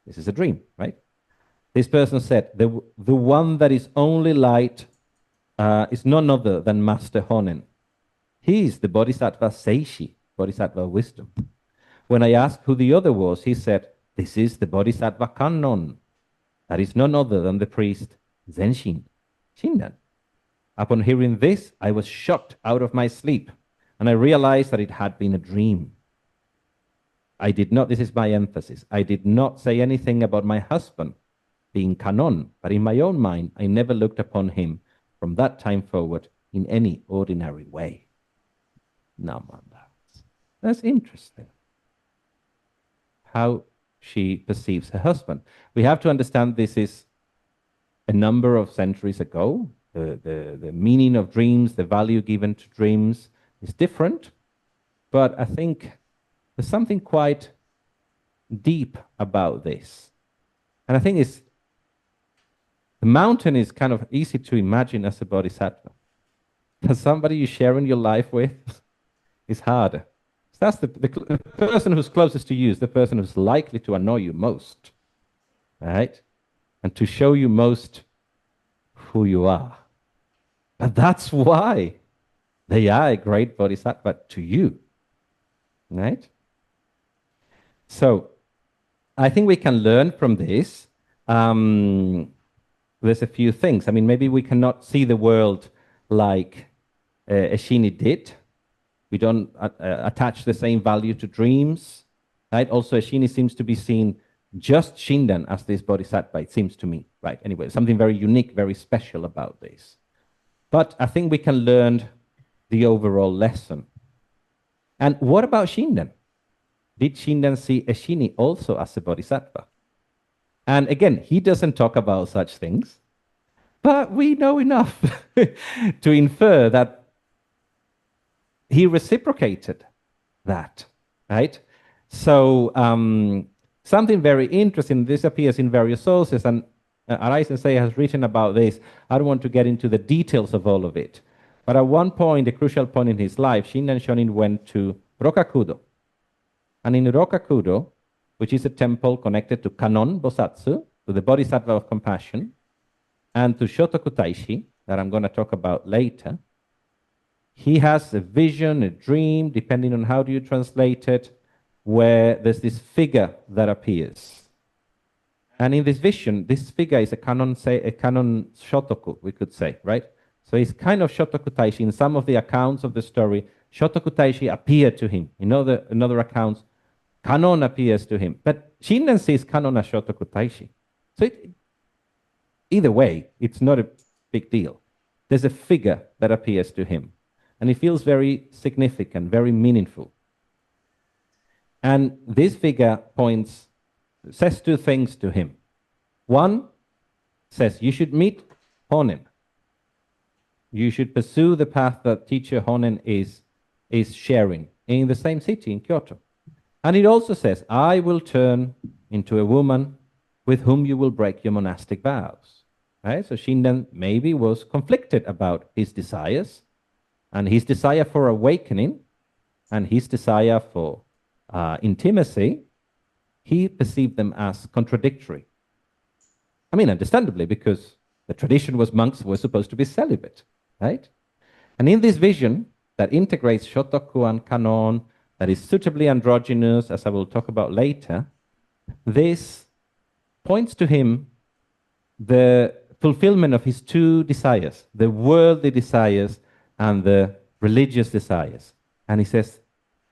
This is a dream, right? This person said, the one that is only light is none other than Master Honen. He is the Bodhisattva Seishi, Bodhisattva wisdom. When I asked who the other was, he said, this is the Bodhisattva Kannon. That is none other than the priest Zenshin, Shinran. Upon hearing this, I was shocked out of my sleep, and I realized that it had been a dream. I did not, this is my emphasis, I did not say anything about my husband being Kannon, but in my own mind, I never looked upon him from that time forward in any ordinary way. Namo. That's interesting. How she perceives her husband. We have to understand this is a number of centuries ago. The meaning of dreams, the value given to dreams is different, but I think there's something quite deep about this. And I think the mountain is kind of easy to imagine as a bodhisattva. But somebody you're sharing your life with is harder. So that's the person who's closest to you is the person who's likely to annoy you most, right? And to show you most who you are. But that's why they are a great bodhisattva to you, right? So I think we can learn from this. There's a few things. I mean, maybe we cannot see the world like Eshini did. We don't attach the same value to dreams, right? Also, Eshini seems to be seen just Shinran as this bodhisattva, it seems to me, right? Anyway, something very unique, very special about this. But I think we can learn the overall lesson. And what about Shinran? Did Shinran see Eshini also as a bodhisattva? And again, he doesn't talk about such things, but we know enough to infer that he reciprocated that, right? So something very interesting, this appears in various sources, and Arai Sensei has written about this. I don't want to get into the details of all of it. But at one point, a crucial point in his life, Shinran Shonin went to Rokakudo. And in Rokakudo, which is a temple connected to Kannon Bosatsu, to the Bodhisattva of Compassion, and to Shotoku Taishi, that I'm going to talk about later, he has a vision, a dream, depending on how do you translate it, where there's this figure that appears. And in this vision, this figure is a Kannon Shotoku, we could say, right? So it's kind of Shotoku Taishi. In some of the accounts of the story, Shotoku Taishi appeared to him. In other accounts, Kannon appears to him. But Shinran sees Kannon as Shotoku Taishi. So either way, it's not a big deal. There's a figure that appears to him. And it feels very significant, very meaningful. And this figure says two things to him. One says, you should meet Honen. You should pursue the path that teacher Honen is sharing in the same city, in Kyoto. And it also says, I will turn into a woman with whom you will break your monastic vows. Right? So Shinran maybe was conflicted about his desires, and his desire for awakening, and his desire for intimacy. He perceived them as contradictory. I mean, understandably, because the tradition was monks were supposed to be celibate, right? And in this vision that integrates Shotoku and Kannon, that is suitably androgynous, as I will talk about later, this points to him the fulfillment of his two desires, the worldly desires and the religious desires. And he says,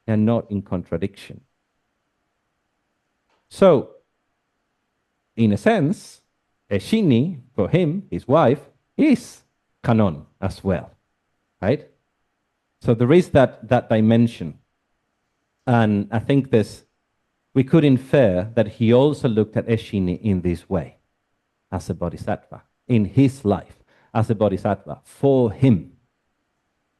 they're not in contradiction. So, in a sense, Eshini, for him, his wife, is Kannon as well, right? So there is that dimension. And I think we could infer that he also looked at Eshini in this way, as a bodhisattva, in his life, as a bodhisattva, for him,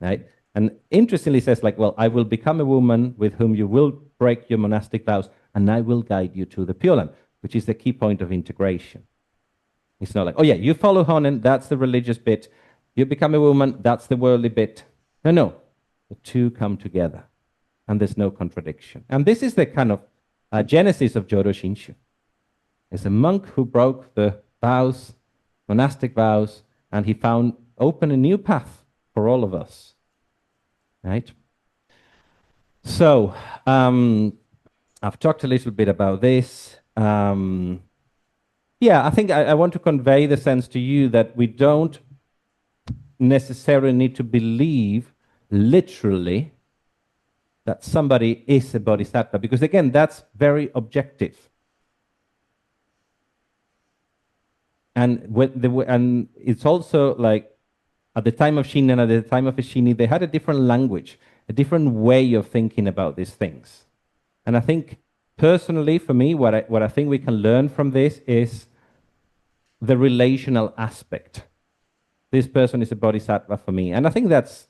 right? And interestingly says, like, well, I will become a woman with whom you will break your monastic vows, and I will guide you to the Pure Land, which is the key point of integration. It's not like, oh yeah, you follow Honen, that's the religious bit. You become a woman, that's the worldly bit. No. The two come together, and there's no contradiction. And this is the kind of genesis of Jodo Shinshu. It's a monk who broke the vows, monastic vows, and he opened a new path for all of us, right? So, I've talked a little bit about this. Yeah, I think I want to convey the sense to you that we don't necessarily need to believe literally that somebody is a bodhisattva, because again, that's very objective. And it's also like at the time of Shinran, at the time of Ishini, they had a different language, a different way of thinking about these things. And I think personally, for me, what I think we can learn from this is the relational aspect. This person is a bodhisattva for me. And I think that's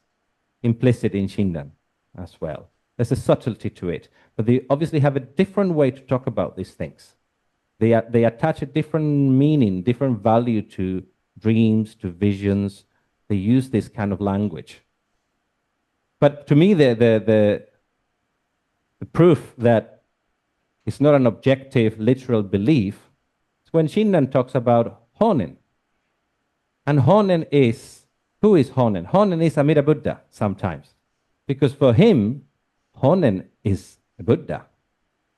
implicit in Shinran as well. There's a subtlety to it. But they obviously have a different way to talk about these things. They attach a different meaning, different value to dreams, to visions. They use this kind of language. But to me, the proof that it's not an objective, literal belief is when Shinran talks about Honen. And Honen is, who is Honen? Honen is Amida Buddha sometimes. Because for him, Honen is a Buddha.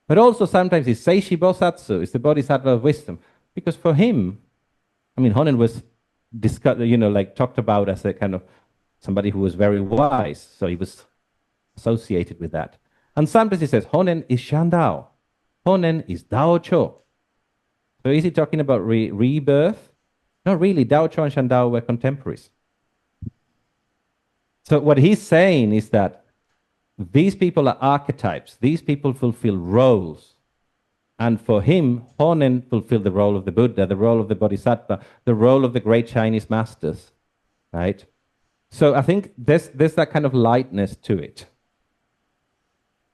But also sometimes it's Seishi Bosatsu, it's the Bodhisattva of wisdom. Because for him, I mean, Honen was discussed, talked about as a kind of somebody who was very wise. So he was associated with that. And sometimes he says, Honen is Shandao. Honen is Dao Cho. So is he talking about rebirth? Not really. Dao Cho and Shandao were contemporaries. So what he's saying is that these people are archetypes. These people fulfill roles. And for him, Honen fulfilled the role of the Buddha, the role of the Bodhisattva, the role of the great Chinese masters, right? So I think there's that kind of lightness to it.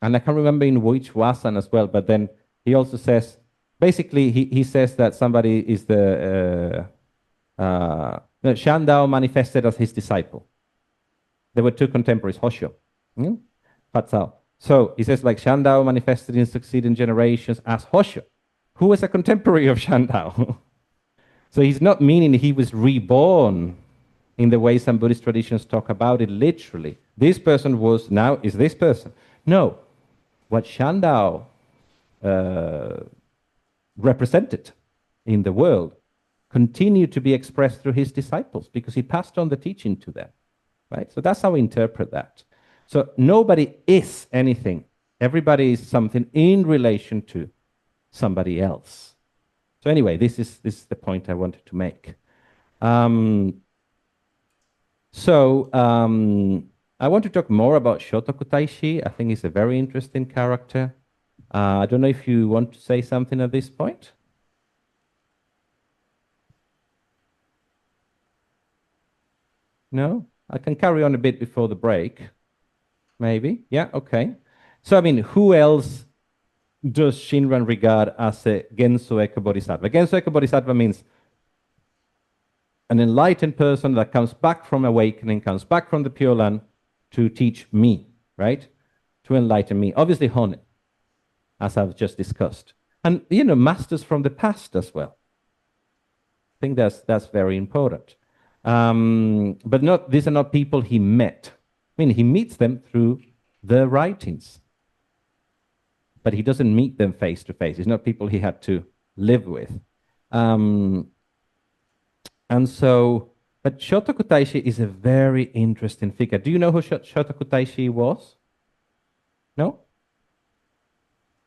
And I can't remember in which Wasan as well, but then he also says, basically he says that somebody is the Shandao manifested as his disciple. There were two contemporaries, Hosho, Patsao. So he says like Shandao manifested in succeeding generations as Hosho, who was a contemporary of Shandao. So he's not meaning he was reborn in the way some Buddhist traditions talk about it literally. This person is this person. No, what Shandao represented in the world continued to be expressed through his disciples because he passed on the teaching to them, right? So that's how we interpret that. So nobody is anything. Everybody is something in relation to somebody else. So anyway, this is the point I wanted to make. I want to talk more about Shotoku Taishi. I think he's a very interesting character. I don't know if you want to say something at this point. No? I can carry on a bit before the break. Maybe? Yeah, okay. So, I mean, who else does Shinran regard as a Gensō Bodhisattva? Gensō Bodhisattva means an enlightened person that comes back from awakening, comes back from the Pure Land to teach me, right? To enlighten me. Obviously, Honen, as I've just discussed. And, masters from the past as well. I think that's very important. But these are not people he met. I mean, he meets them through the writings. But he doesn't meet them face to face. It's not people he had to live with. But Shotoku Taishi is a very interesting figure. Do you know who Shotoku Taishi was? No?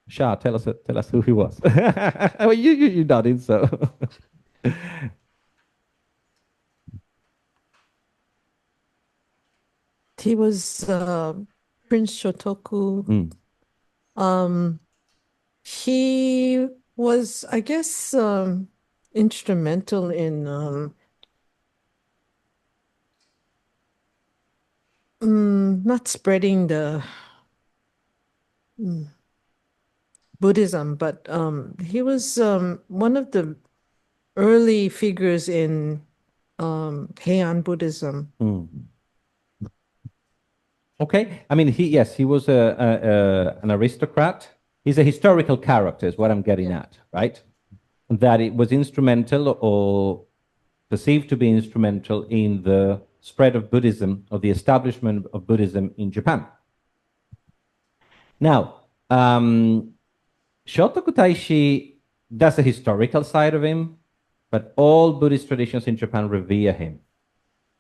Sha, tell us who he was. Well, you nodding, so. He was Prince Shotoku. He was, I guess, instrumental in not spreading the Buddhism, but he was one of the early figures in Heian Buddhism. Okay, I mean, he was an aristocrat. He's a historical character, is what I'm getting at, right? That it was instrumental or perceived to be instrumental in the spread of Buddhism, of the establishment of Buddhism in Japan. Now, Shotoku Taishi, that's a historical side of him, but all Buddhist traditions in Japan revere him,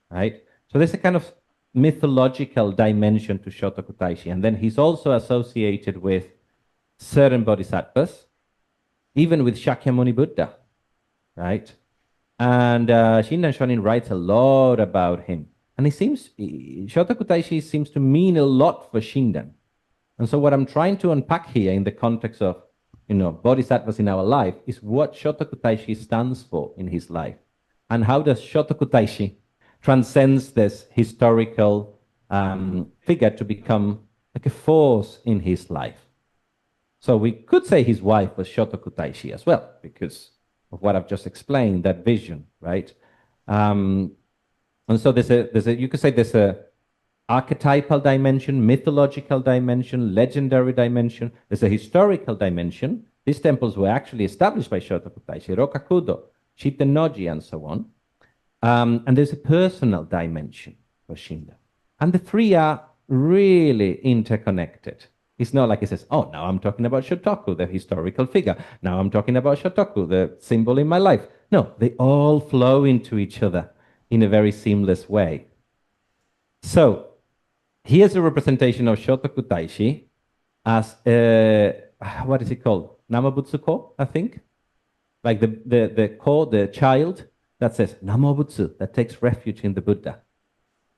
right? So there's a kind of mythological dimension to Shotoku Taishi, and then he's also associated with certain bodhisattvas, even with Shakyamuni Buddha, right? And Shinran Shonin writes a lot about him. And Shotoku Taishi seems to mean a lot for Shinran. And so what I'm trying to unpack here in the context of, bodhisattvas in our life is what Shotoku Taishi stands for in his life. And how does Shotoku Taishi transcends this historical figure to become like a force in his life. So we could say his wife was Shotoku Taishi as well, because of what I've just explained, that vision, right? And so you could say there's a archetypal dimension, mythological dimension, legendary dimension. There's a historical dimension. These temples were actually established by Shotoku Taishi, Rokakudo, Shitennoji, and so on. And there's a personal dimension for Shinran. And the three are really interconnected. It's not like he says, oh, now I'm talking about Shotoku, the historical figure. Now I'm talking about Shotoku, the symbol in my life. No, they all flow into each other in a very seamless way. So here's a representation of Shotoku Taishi as, what is it called? Namo Butsu Ko, I think? Like the child that says Namo Butsu, that takes refuge in the Buddha,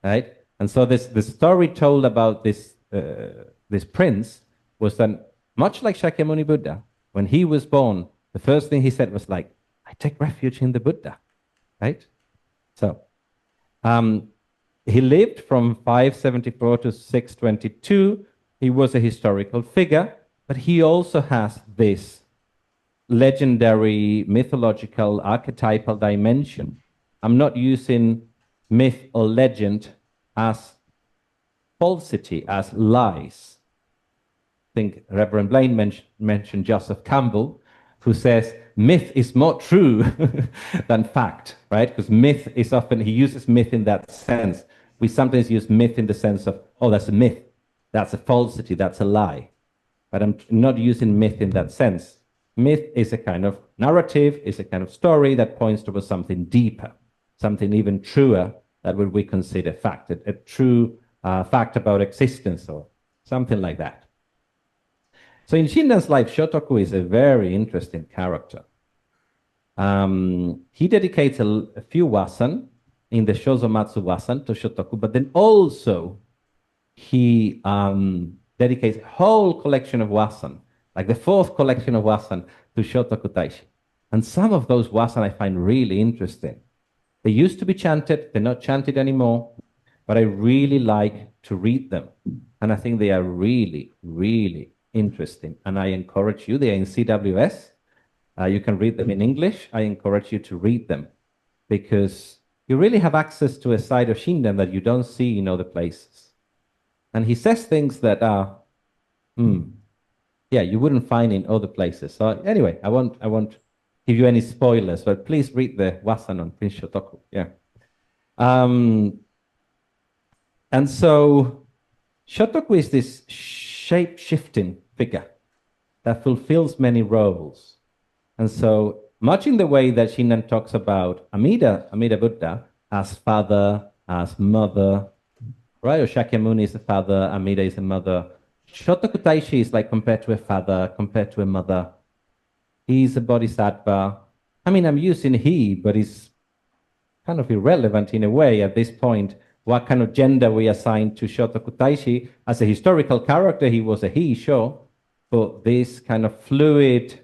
right? And so the story told about this prince was that, much like Shakyamuni Buddha, when he was born, the first thing he said was like, I take refuge in the Buddha, right? So he lived from 574 to 622. He was a historical figure, but he also has this legendary, mythological, archetypal dimension. I'm not using myth or legend as falsity, as lies. I think Reverend Blaine mentioned Joseph Campbell, who says myth is more true than fact, right? Because myth is often, he uses myth in that sense. We sometimes use myth in the sense of, oh, that's a myth, that's a falsity, that's a lie. But I'm not using myth in that sense. Myth is a kind of narrative, is a kind of story that points towards something deeper, something even truer that would we consider fact, a true fact about existence or something like that. So in Shinran's life, Shotoku is a very interesting character. He dedicates a few wasan in the Shozomatsu wasan to Shotoku, but then also he dedicates a whole collection of wasan, like the fourth collection of wasan, to Shotoku Taishi. And some of those wasan I find really interesting. They used to be chanted, they're not chanted anymore, but I really like to read them. And I think they are really, really interesting. And I encourage you, they are in CWS. You can read them in English. I encourage you to read them because you really have access to a side of Shinran that you don't see in other places. And he says things that are, you wouldn't find in other places. So anyway, I won't give you any spoilers, but please read the Wasan on Prince Shotoku. Yeah. And so Shotoku is this shape-shifting figure that fulfills many roles. And so much in the way that Shinran talks about Amida Buddha as father, as mother, right? Or Shakyamuni is a father, Amida is a mother. Shotoku Taishi is like compared to a father, compared to a mother. He's a bodhisattva. I mean, I'm using he, but it's kind of irrelevant in a way at this point, what kind of gender we assign to Shotoku Taishi. As a historical character, he was a he, sure, but this kind of fluid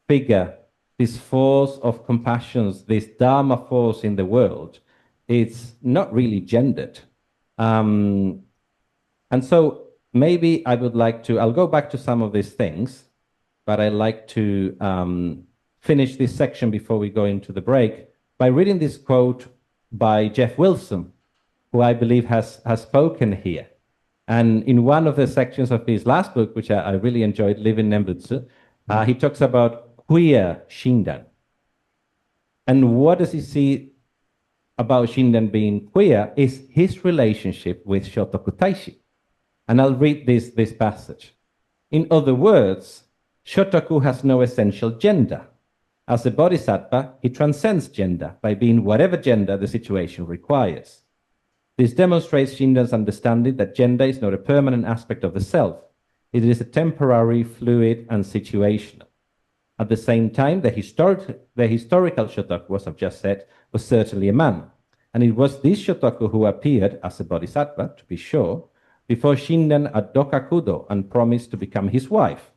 figure, this force of compassion, this Dharma force in the world, it's not really gendered. And so maybe I would like to, I'll go back to some of these things, but I like to finish this section before we go into the break by reading this quote by Jeff Wilson, who I believe has spoken here. And in one of the sections of his last book, which I really enjoyed, Living Nembutsu, he talks about queer Shinran. And what does he see about Shinran being queer is his relationship with Shotoku Taishi. And I'll read this passage. In other words, Shotoku has no essential gender. As a bodhisattva, he transcends gender by being whatever gender the situation requires. This demonstrates Shinran's understanding that gender is not a permanent aspect of the self. It is a temporary, fluid, and situational. At the same time, the historical Shotoku, as I've just said, was certainly a man. And it was this Shotoku who appeared as a bodhisattva, to be sure, before Shinran at Dokakudo and promised to become his wife.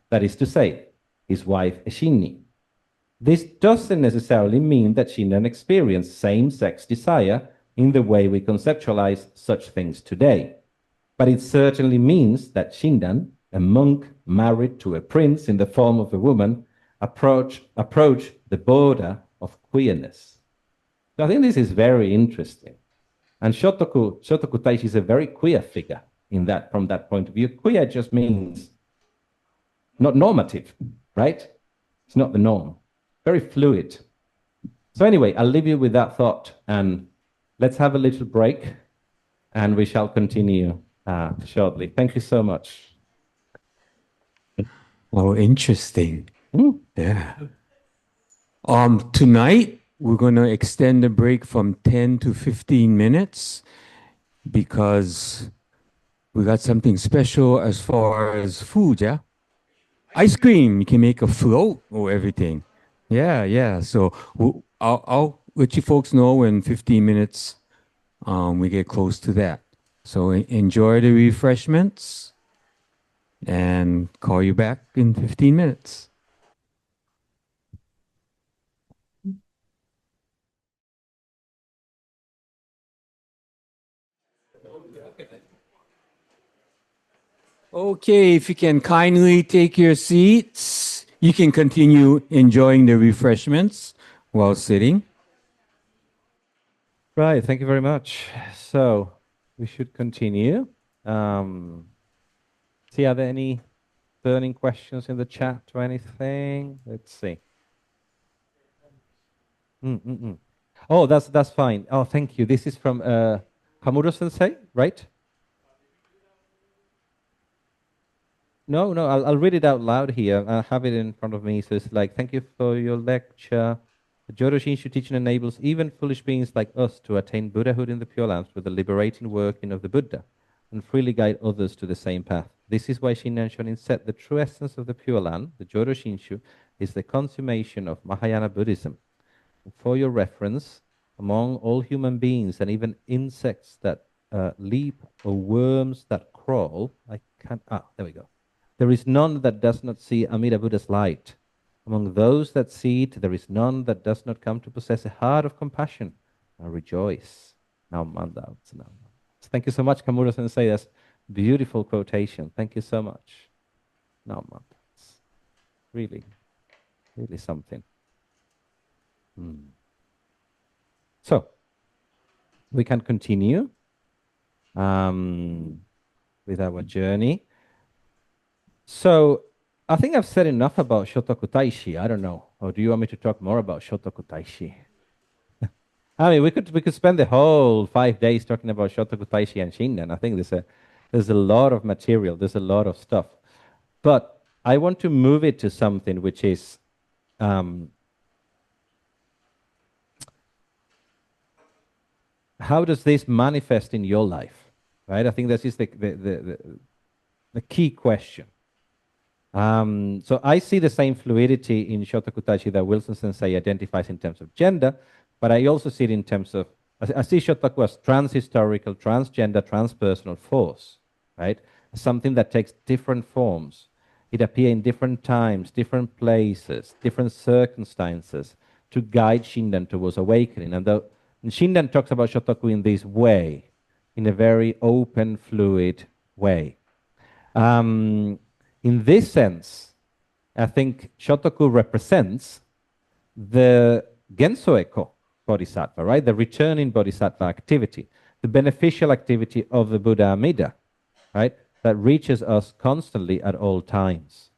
That is to say, his wife Eshinni. This doesn't necessarily mean that Shinran experienced same-sex desire in the way we conceptualize such things today. But it certainly means that Shinran, a monk married to a prince in the form of a woman, approach the border of queerness. So I think this is very interesting. And Shotoku Taishi is a very queer figure from that point of view. Queer just means not normative, right? It's not the norm. Very fluid. So anyway, I'll leave you with that thought, and let's have a little break, and we shall continue shortly. Thank you so much. Oh, interesting. Yeah. Tonight, we're going to extend the break from 10 to 15 minutes because we got something special as far as food, yeah? Ice cream, you can make a float or everything. Yeah. So I'll let you folks know in 15 minutes we get close to that. So enjoy the refreshments and call you back in 15 minutes. Okay, if you can kindly take your seats, you can continue enjoying the refreshments while sitting. Right, thank you very much. So we should continue. See, are there any burning questions in the chat or anything? Let's see. Oh, that's fine. Oh, thank you. This is from Kamuro-sensei, right? No, I'll read it out loud here. I have it in front of me. So it's like, thank you for your lecture. The Jodo Shinshu teaching enables even foolish beings like us to attain Buddhahood in the Pure Lands with the liberating working of the Buddha and freely guide others to the same path. This is why Shinran Shonin said the true essence of the Pure Land, the Jodo Shinshu, is the consummation of Mahayana Buddhism. For your reference, among all human beings and even insects that leap or worms that crawl, there we go. There is none that does not see Amida Buddha's light. Among those that see it, there is none that does not come to possess a heart of compassion and rejoice. Thank you so much, Kamuro-sensei. That's a beautiful quotation. Thank you so much. Really, really something. So, we can continue with our journey. So, I think I've said enough about Shotoku Taishi. I don't know. Or do you want me to talk more about Shotoku Taishi? I mean, we could spend the whole 5 days talking about Shotoku Taishi and Shinran. I think there's a lot of material. There's a lot of stuff. But I want to move it to something which is how does this manifest in your life, right? I think this is the key question. So I see the same fluidity in Shotoku Taishi that Wilson Sensei identifies in terms of gender, but I also see it in terms of, I see Shotoku as trans-historical, transgender, transpersonal force, right? Something that takes different forms. It appears in different times, different places, different circumstances to guide Shinran towards awakening. And Shinran talks about Shotoku in this way, in a very open, fluid way. In this sense, I think Shotoku represents the Gensō Bodhisattva, right? The returning Bodhisattva activity, the beneficial activity of the Buddha Amida. right? That reaches us constantly at all times.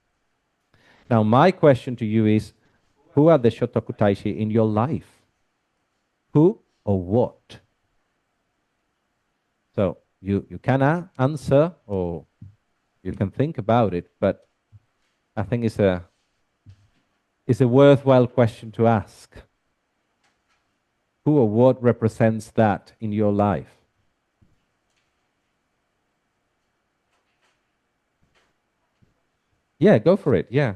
Now, my question to you is, who are the Shotoku Taishi in your life? Who or what? So you can answer or you can think about it, but I think it's a worthwhile question to ask. Who or what represents that in your life? Yeah, go for it. Yeah.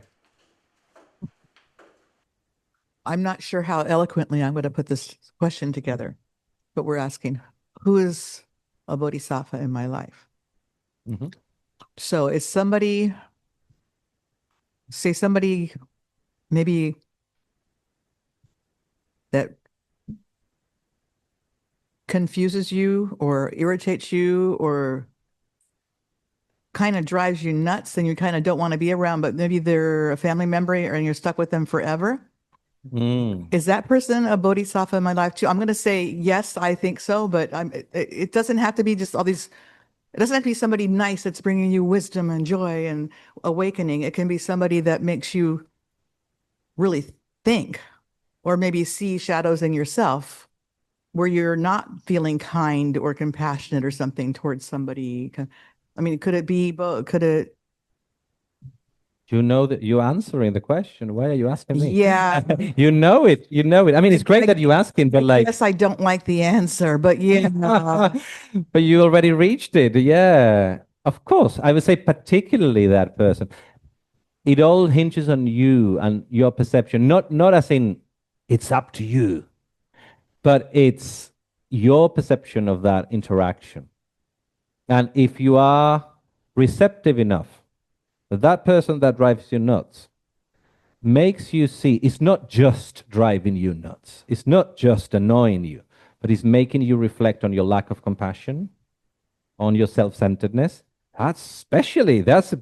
I'm not sure how eloquently I'm going to put this question together, but we're asking, who is a bodhisattva in my life? Mm-hmm. So it's somebody, say somebody maybe that confuses you or irritates you or kind of drives you nuts and you kind of don't want to be around, but maybe they're a family member and you're stuck with them forever. Is that person a bodhisattva in my life too? I'm going to say yes, I think so, but it doesn't have to be just all these, it doesn't have to be somebody nice that's bringing you wisdom and joy and awakening. It can be somebody that makes you really think or maybe see shadows in yourself where you're not feeling kind or compassionate or something towards somebody. I mean, could it be, could it? You know that you're answering the question. Why are you asking me? Yeah. You know it. You know it. I mean, it's great that you asking, but like. Yes, I don't like the answer, but yeah. But you already reached it. Yeah. Of course. I would say particularly that person. It all hinges on you and your perception. Not as in it's up to you, but it's your perception of that interaction. And if you are receptive enough, that person that drives you nuts makes you see it's not just driving you nuts. It's not just annoying you, but it's making you reflect on your lack of compassion, on your self-centeredness. That's a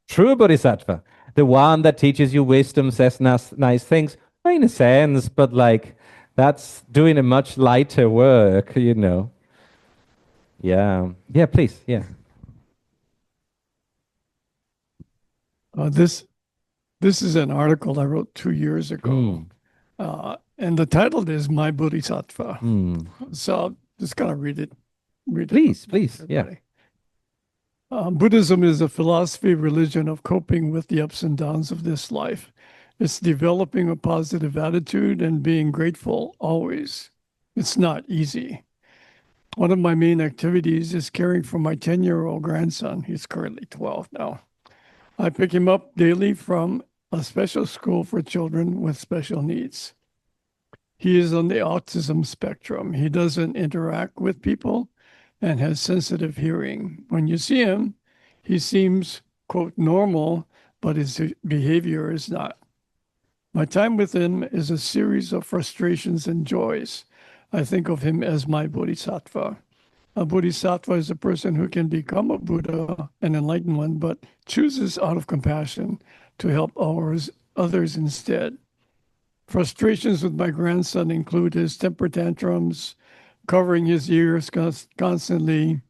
true bodhisattva. The one that teaches you wisdom, says nice things, in a sense, but like that's doing a much lighter work, you know. Yeah. Yeah, please. Yeah. This is an article I wrote 2 years ago, and the title is "My Bodhisattva." So I'm just gonna read it. Please, yeah. Buddhism is a philosophy, religion of coping with the ups and downs of this life. It's developing a positive attitude and being grateful always. It's not easy. One of my main activities is caring for my 10-year-old grandson. He's currently 12 now. I pick him up daily from a special school for children with special needs. He is on the autism spectrum. He doesn't interact with people and has sensitive hearing. When you see him, he seems, quote, normal, but his behavior is not. My time with him is a series of frustrations and joys. I think of him as my bodhisattva. A bodhisattva is a person who can become a Buddha, an enlightened one, but chooses out of compassion to help others instead. Frustrations with my grandson include his temper tantrums, covering his ears constantly,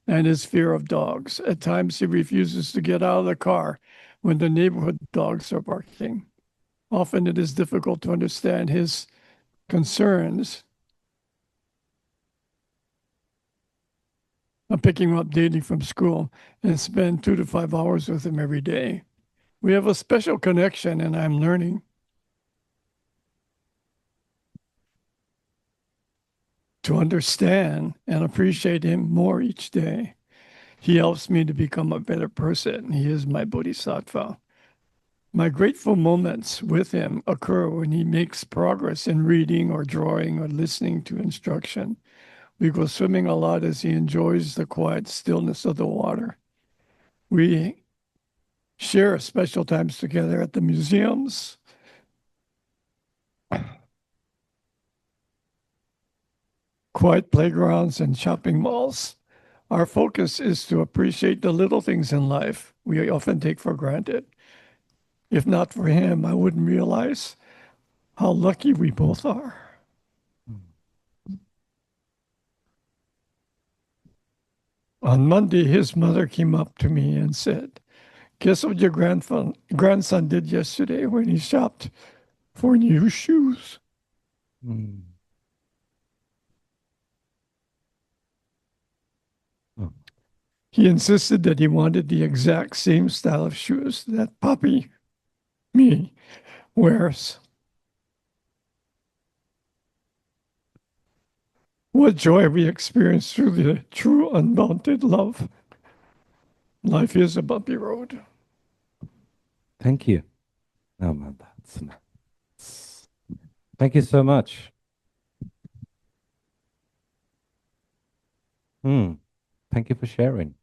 and his fear of dogs. At times, he refuses to get out of the car when the neighborhood dogs are barking. Often, it is difficult to understand his concerns. I'm picking him up daily from school and spend 2 to 5 hours with him every day. We have a special connection, and I'm learning to understand and appreciate him more each day. He helps me to become a better person. He is my bodhisattva. My grateful moments with him occur when he makes progress in reading or drawing or listening to instruction. We go swimming a lot as he enjoys the quiet stillness of the water. We share special times together at the museums, quiet playgrounds, and shopping malls. Our focus is to appreciate the little things in life we often take for granted. If not for him, I wouldn't realize how lucky we both are. On Monday, his mother came up to me and said, "Guess what your grandson did yesterday when he shopped for new shoes?" Mm. Oh. He insisted that he wanted the exact same style of shoes that Papi, me, wears. What joy we experience through the true unbounded love. Life is a bumpy road. Thank you. Oh man, that's nice. Thank you so much. Thank you for sharing.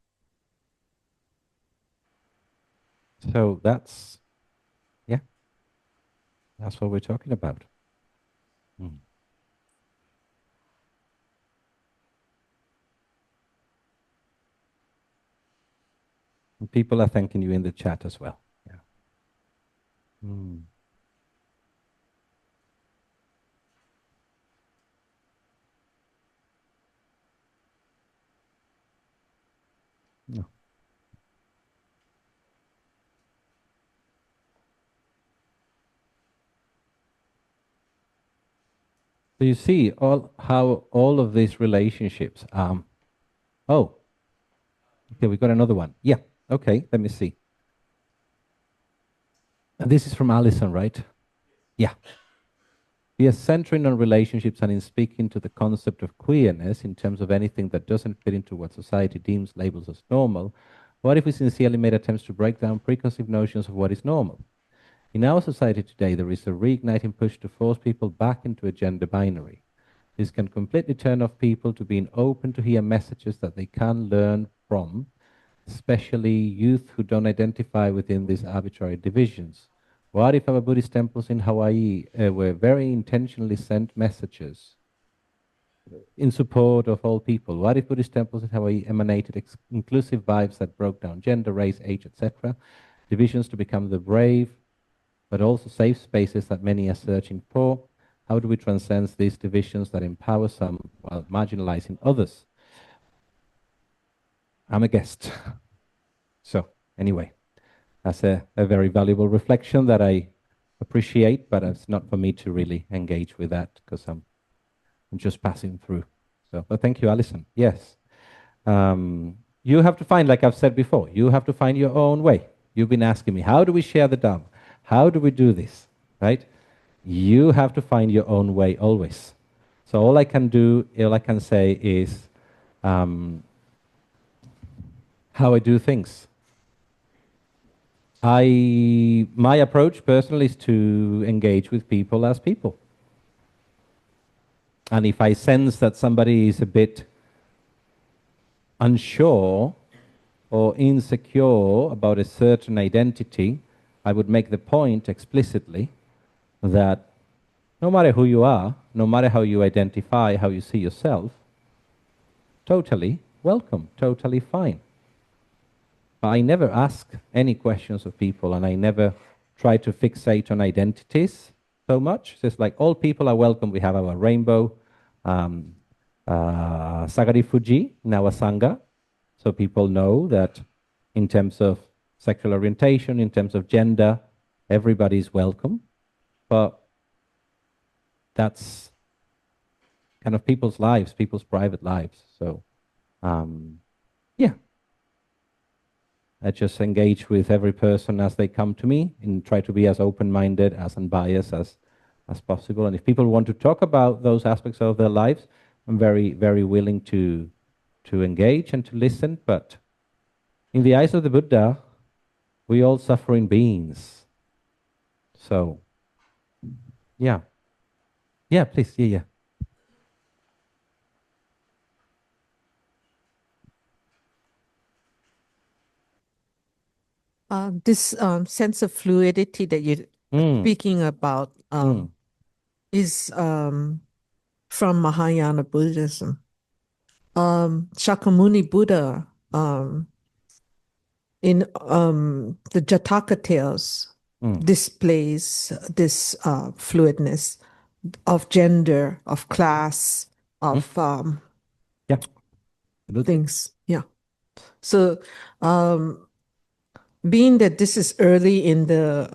So that's what we're talking about. And people are thanking you in the chat as well. Yeah. No. So you see how all of these relationships. Oh, okay, we got another one. Yeah. Okay, let me see. And this is from Alison, right? Yeah. We are centering on relationships and in speaking to the concept of queerness in terms of anything that doesn't fit into what society deems labels as normal. What if we sincerely made attempts to break down preconceived notions of what is normal? In our society today, there is a reigniting push to force people back into a gender binary. This can completely turn off people to being open to hear messages that they can learn from, especially youth who don't identify within these arbitrary divisions. What if our Buddhist temples in Hawaii were very intentionally sent messages in support of all people? What if Buddhist temples in Hawaii emanated inclusive vibes that broke down gender, race, age, etc., divisions to become the brave, but also safe spaces that many are searching for? How do we transcend these divisions that empower some while marginalizing others? I'm a guest. So, anyway, that's a very valuable reflection that I appreciate, but it's not for me to really engage with that because I'm just passing through. So, but thank you, Alison. Yes. You have to find, like I've said before, you have to find your own way. You've been asking me, how do we share the Dharma? How do we do this, right? You have to find your own way always. So all I can say is how I do things. My approach personally is to engage with people as people. And if I sense that somebody is a bit unsure or insecure about a certain identity, I would make the point explicitly that no matter who you are, no matter how you identify, how you see yourself, totally welcome, totally fine. But I never ask any questions of people, and I never try to fixate on identities so much. It's like all people are welcome. We have our rainbow Sagari Fuji in our sangha, so people know that in terms of sexual orientation, in terms of gender, everybody is welcome. But that's kind of people's lives, people's private lives. So, yeah. I just engage with every person as they come to me and try to be as open-minded, as unbiased as possible. And if people want to talk about those aspects of their lives, I'm very, very willing to engage and to listen. But in the eyes of the Buddha, we all suffering beings. So, yeah. Yeah, please, yeah. This sense of fluidity that you're speaking about is from Mahayana Buddhism. Shakyamuni Buddha in the Jataka tales displays this fluidness of gender, of class, of things. Yeah. So, being that this is early in the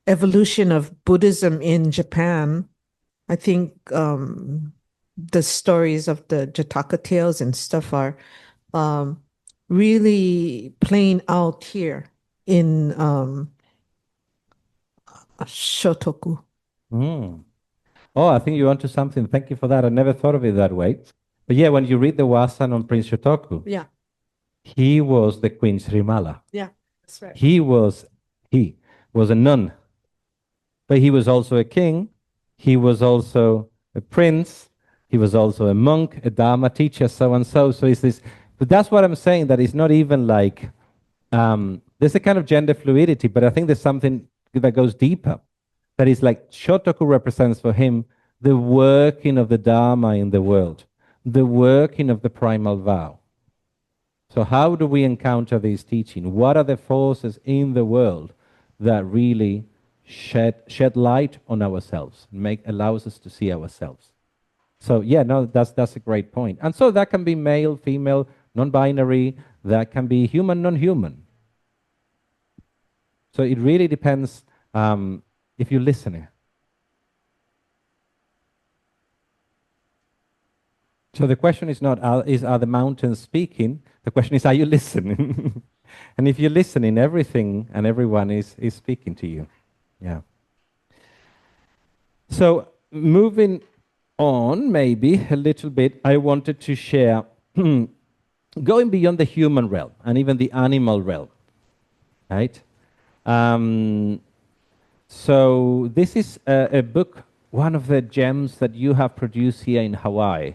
evolution of Buddhism in Japan, I think the stories of the Jataka tales and stuff are really playing out here in Shotoku. Mm. Oh, I think you're onto something. Thank you for that. I never thought of it that way. But yeah, when you read the Wasan on Prince Shotoku, Yeah, he was the Queen Srimala. yeah, that's right. He was a nun, but he was also a king. He was also a prince. He was also a monk, a Dharma teacher, so and so. So it's this. But that's what I'm saying. That it's not even like there's a kind of gender fluidity, but I think there's something that goes deeper. That is like Shotoku represents for him the working of the Dharma in the world, the working of the primal vow. So how do we encounter these teaching? What are the forces in the world that really shed light on ourselves, allows us to see ourselves? So yeah, no, that's a great point. And so that can be male, female, non-binary, that can be human, non-human. So it really depends if you're listening. So the question is not, are the mountains speaking? The question is, are you listening? And if you're listening, everything and everyone is speaking to you. Yeah. So moving on, maybe a little bit, I wanted to share, going beyond the human realm and even the animal realm, right? So this is a book, one of the gems that you have produced here in Hawaii.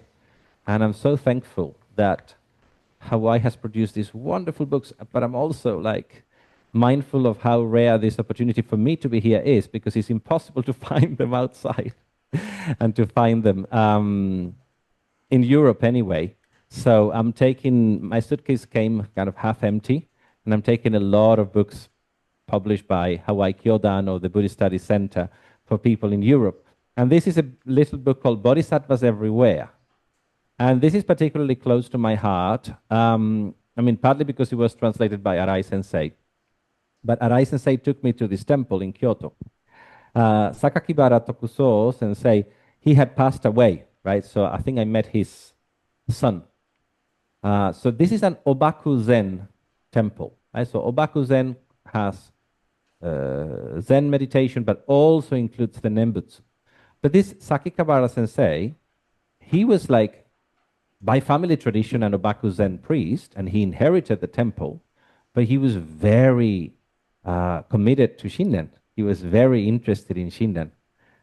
And I'm so thankful that Hawaii has produced these wonderful books, but I'm also like mindful of how rare this opportunity for me to be here is, because it's impossible to find them outside and to find them in Europe anyway. So I'm taking, my suitcase came kind of half empty, and I'm taking a lot of books published by Hawaii Kyodan or the Buddhist Studies Center for people in Europe. And this is a little book called Bodhisattvas Everywhere. And this is particularly close to my heart. I mean, partly because it was translated by Arai Sensei. But Arai Sensei took me to this temple in Kyoto. Sakakibara Tokuso Sensei, he had passed away, right? So I think I met his son. So this is an Obaku Zen temple. Right? So Obaku Zen has Zen meditation, but also includes the Nembutsu. But this Sakakibara Sensei, he was like, by family tradition, an Obaku Zen priest, and he inherited the temple, but he was very committed to Shinran. He was very interested in Shinran.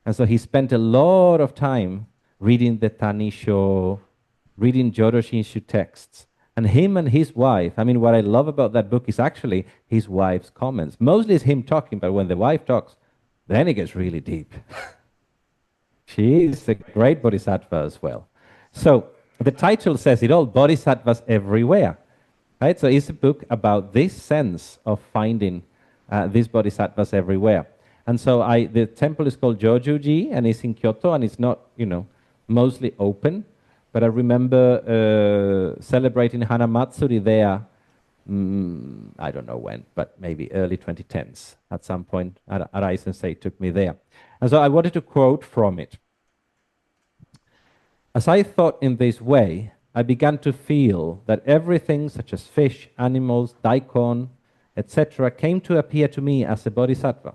And so he spent a lot of time reading the Tanisho, reading Jodo Shinshu texts. And him and his wife, I mean, what I love about that book is actually his wife's comments. Mostly it's him talking, but when the wife talks, then it gets really deep. She is a great bodhisattva as well. So the title says it all, Bodhisattvas Everywhere. Right? So it's a book about this sense of finding these bodhisattvas everywhere. And so the temple is called Jojuji, and it's in Kyoto, and it's not, mostly open. But I remember celebrating Hanamatsuri there, I don't know when, but maybe early 2010s. At some point, Arai Sensei took me there. And so I wanted to quote from it. As I thought in this way, I began to feel that everything such as fish, animals, daikon, etc. came to appear to me as a bodhisattva.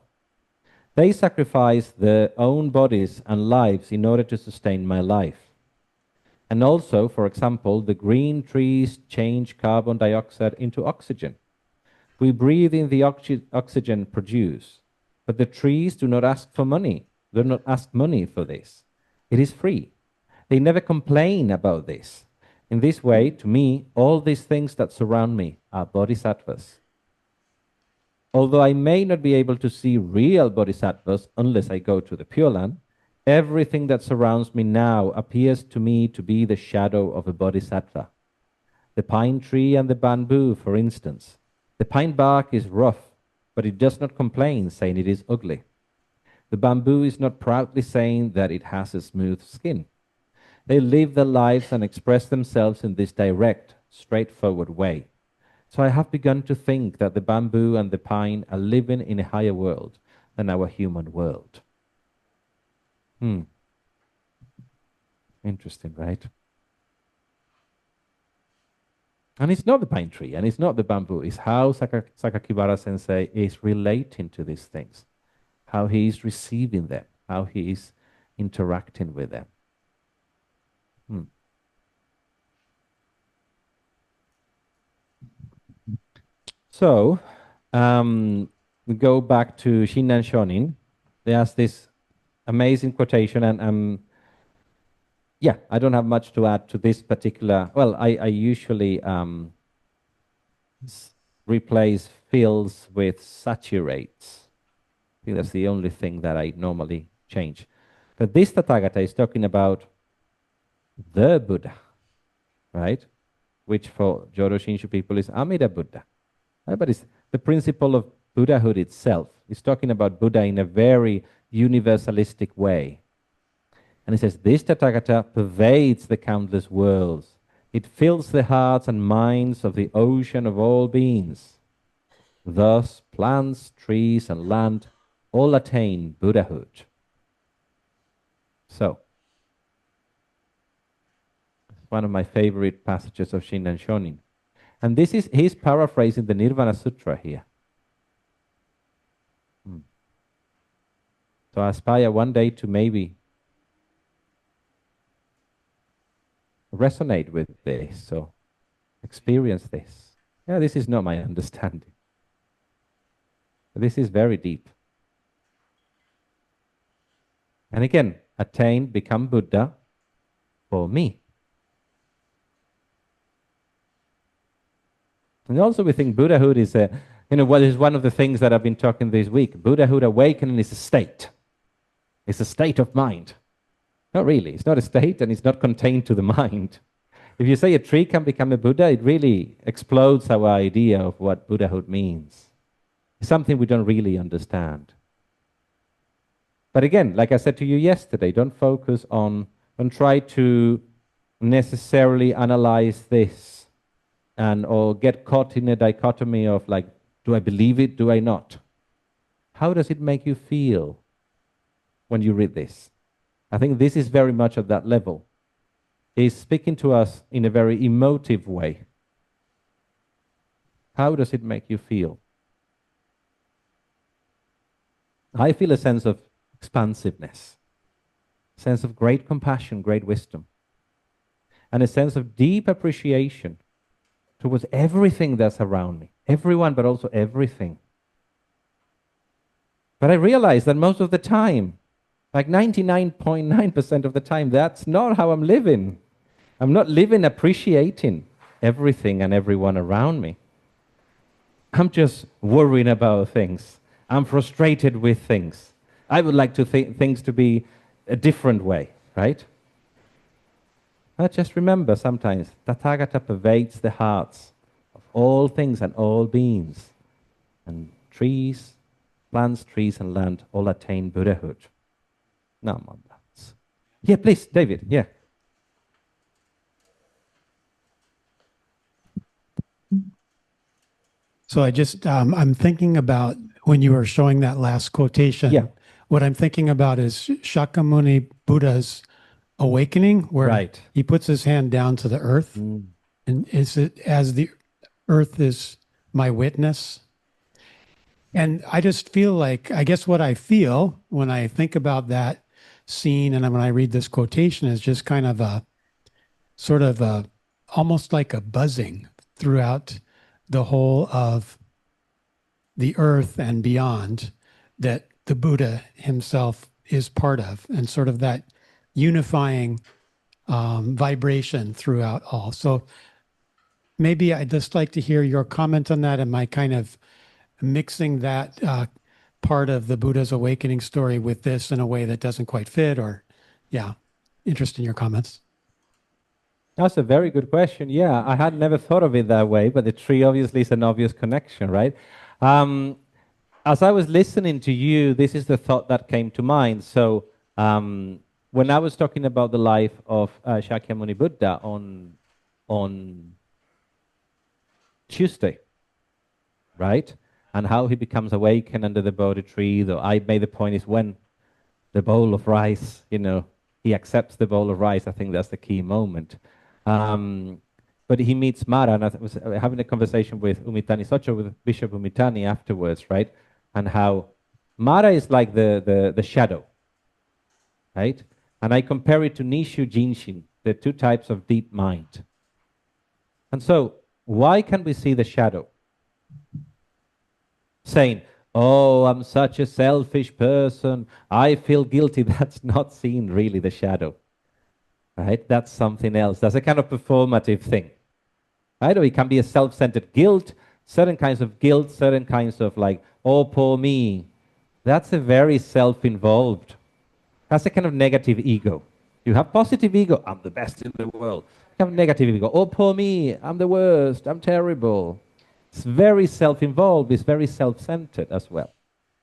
They sacrificed their own bodies and lives in order to sustain my life. And also, for example, the green trees change carbon dioxide into oxygen. We breathe in the oxygen produced, but the trees do not ask for money. They do not ask money for this. It is free. They never complain about this. In this way, to me, all these things that surround me are bodhisattvas. Although I may not be able to see real bodhisattvas unless I go to the Pure Land, everything that surrounds me now appears to me to be the shadow of a bodhisattva. The pine tree and the bamboo, for instance. The pine bark is rough, but it does not complain, saying it is ugly. The bamboo is not proudly saying that it has a smooth skin. They live their lives and express themselves in this direct, straightforward way. So I have begun to think that the bamboo and the pine are living in a higher world than our human world. Interesting, right? And it's not the pine tree, and it's not the bamboo. It's how Sakakibara Sensei is relating to these things, how he is receiving them, how he is interacting with them. So, we go back to Shinran Shonin. There's this amazing quotation, and yeah, I don't have much to add to this particular. Well, I usually replace fills with saturates. I think that's the only thing that I normally change. But this Tathagata is talking about the Buddha, right? Which for Jodo Shinshu people is Amida Buddha. Right? But it's the principle of Buddhahood itself. It's talking about Buddha in a very universalistic way. And he says, this Tathagata pervades the countless worlds. It fills the hearts and minds of the ocean of all beings. Thus, plants, trees, and land all attain Buddhahood. So, one of my favorite passages of Shinran Shonin. And this is, he's paraphrasing the Nirvana Sutra here. So I aspire one day to maybe resonate with this, so experience this. Yeah, this is not my understanding. This is very deep. And again, attain, become Buddha for me. And also we think Buddhahood is what is one of the things that I've been talking this week. Buddhahood awakening is a state. It's a state of mind. Not really. It's not a state and it's not contained to the mind. If you say a tree can become a Buddha, it really explodes our idea of what Buddhahood means. It's something we don't really understand. But again, like I said to you yesterday, don't try to necessarily analyze this or get caught in a dichotomy of like, do I believe it, do I not? How does it make you feel when you read this? I think this is very much at that level. It's speaking to us in a very emotive way. How does it make you feel? I feel a sense of expansiveness, a sense of great compassion, great wisdom, and a sense of deep appreciation towards everything that's around me. Everyone, but also everything. But I realize that most of the time, like 99.9% of the time, that's not how I'm living. I'm not living appreciating everything and everyone around me. I'm just worrying about things. I'm frustrated with things. I would like to things to be a different way, right? But just remember sometimes, Tathagata pervades the hearts of all things and all beings. And trees, plants, trees, and land all attain Buddhahood. Namo. Yeah, please, David, yeah. So I'm thinking about when you were showing that last quotation. Yeah. What I'm thinking about is Shakyamuni Buddha's awakening, where he puts his hand down to the earth, and is it as the earth is my witness? And I just feel like, I guess what I feel when I think about that scene and when I read this quotation is just kind of a sort of almost like a buzzing throughout the whole of the earth and beyond that the Buddha himself is part of, and sort of that unifying vibration throughout all. So maybe I'd just like to hear your comment on that. Am I kind of mixing that part of the Buddha's awakening story with this in a way that doesn't quite fit? Or, yeah, interested in your comments. That's a very good question. Yeah, I had never thought of it that way, but the tree obviously is an obvious connection, right? As I was listening to you, this is the thought that came to mind. So when when I was talking about the life of Shakyamuni Buddha on Tuesday, right? And how he becomes awakened under the Bodhi tree. Though I made the point is when the bowl of rice, he accepts the bowl of rice. I think that's the key moment. But he meets Mara, and I was having a conversation with Umitani Socho, with Bishop Umitani afterwards, right? And how Mara is like the shadow, right? And I compare it to Nishu Jinshin, the two types of deep mind. And so, why can we see the shadow? Saying, oh, I'm such a selfish person, I feel guilty. That's not seeing really the shadow, right? That's something else. That's a kind of performative thing, right? Or it can be a self-centered guilt, certain kinds of guilt, certain kinds of like, oh, poor me. That's a very self-involved. That's a kind of negative ego. You have positive ego, I'm the best in the world. You have negative ego, oh, poor me, I'm the worst, I'm terrible. It's very self-involved, it's very self-centered as well.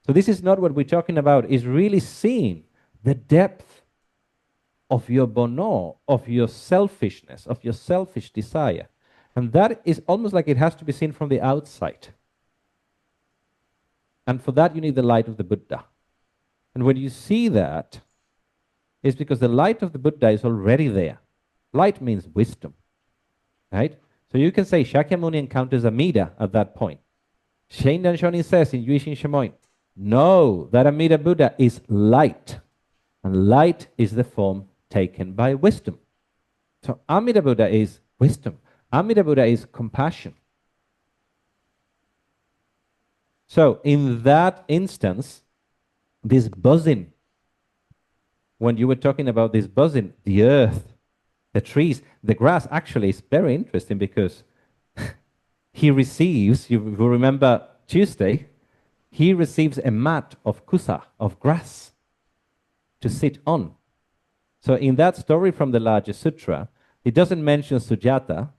So this is not what we're talking about, it's really seeing the depth of your bono, of your selfishness, of your selfish desire. And that is almost like it has to be seen from the outside. And for that you need the light of the Buddha. And when you see that, it's because the light of the Buddha is already there. Light means wisdom, right? So you can say Shakyamuni encounters Amida at that point. Shinran Shonin says in Yuishin Shamoin, no, that Amida Buddha is light. And light is the form taken by wisdom. So Amida Buddha is wisdom. Amida Buddha is compassion. So in that instance, this buzzing, when you were talking about this buzzing, the earth, the trees, the grass, actually is very interesting because he receives, you remember Tuesday, he receives a mat of kusa, of grass, to sit on. So in that story from the larger sutra, it doesn't mention Sujata,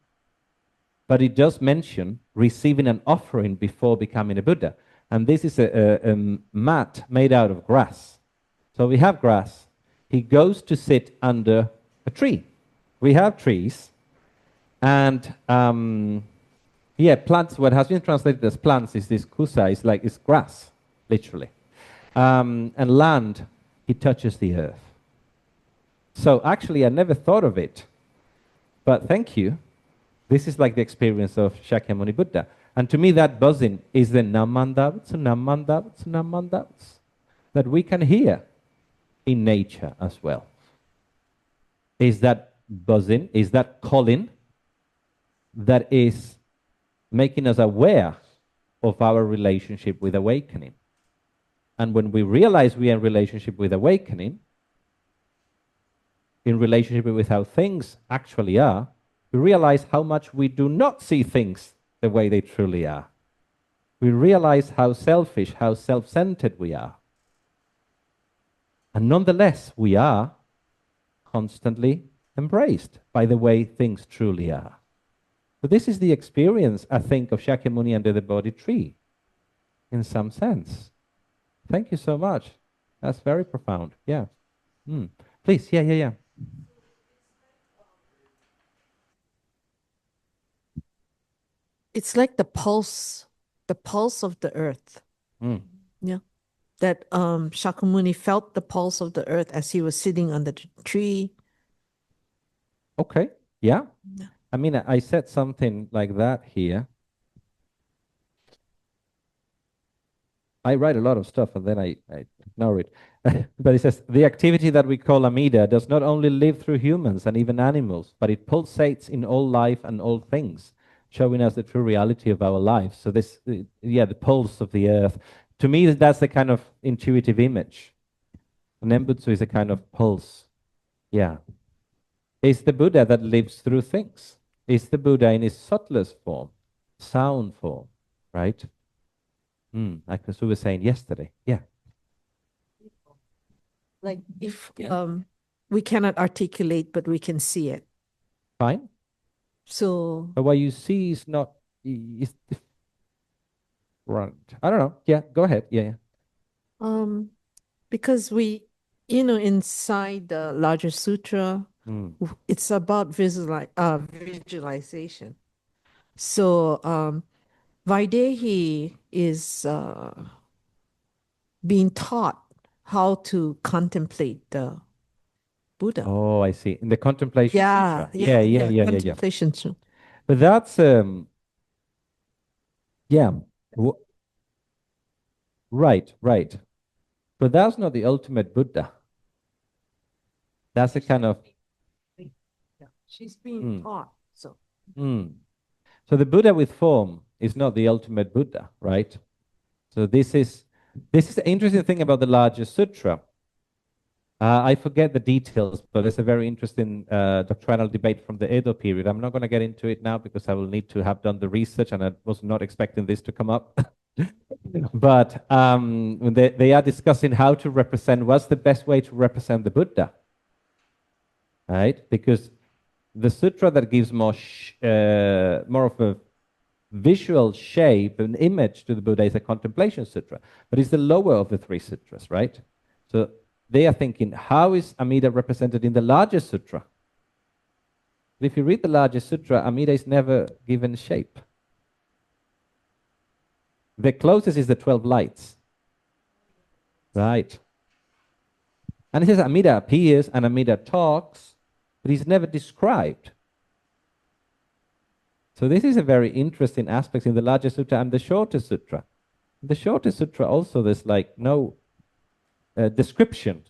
but it does mention receiving an offering before becoming a Buddha. And this is a mat made out of grass. So we have grass. He goes to sit under a tree. We have trees. And plants, what has been translated as plants is this kusa, it's grass, literally. And land, he touches the earth. So actually, I never thought of it. But thank you. This is like the experience of Shakyamuni Buddha. And to me, that buzzing is the namandavats, namandavats, namandavats that we can hear in nature as well. Is that buzzing, is that calling that is making us aware of our relationship with awakening. And when we realize we are in relationship with awakening, in relationship with how things actually are, we realize how much we do not see things the way they truly are. We realize how selfish, how self-centered we are. And nonetheless, we are constantly embraced by the way things truly are. So this is the experience, I think, of Shakyamuni under the Bodhi tree, in some sense. Thank you so much. That's very profound. Yeah. Please, yeah. It's like the pulse of the earth. Yeah. That Shakyamuni felt the pulse of the earth as he was sitting on the tree. Okay, yeah. I mean, I said something like that here. I write a lot of stuff and then I ignore it. But it says, the activity that we call Amida does not only live through humans and even animals, but it pulsates in all life and all things, showing us the true reality of our lives. So this, the pulse of the earth. To me, that's the kind of intuitive image. Nembutsu is a kind of pulse. Yeah. It's the Buddha that lives through things. It's the Buddha in his subtlest form, sound form, right? Like we were saying yesterday. Yeah. Like if we cannot articulate, but we can see it. Fine. So. But what you see is not. Right. I don't know. Yeah. Go ahead. Yeah. Because we inside the larger sutra, it's about visualization. So Vaidehi is being taught how to contemplate the Buddha. Oh, I see. In the contemplation Yeah, sutra. Yeah. contemplation sutra. But that's yeah. Right. But that's not the ultimate Buddha. That's a kind of she's being taught. So So the Buddha with form is not the ultimate Buddha, right? So this is the interesting thing about the larger sutra. I forget the details, but it's a very interesting doctrinal debate from the Edo period. I'm not going to get into it now because I will need to have done the research, and I was not expecting this to come up. But they are discussing how to represent, what's the best way to represent the Buddha, right? Because the sutra that gives more of a visual shape, an image to the Buddha is a contemplation sutra, but it's the lower of the three sutras, right? So they are thinking, how is Amida represented in the larger sutra? But if you read the larger sutra, Amida is never given shape. The closest is the 12 lights, right? And it says Amida appears and Amida talks, but he's never described. So this is a very interesting aspect in the larger sutra and the shorter sutra. In the shorter sutra also there's like no description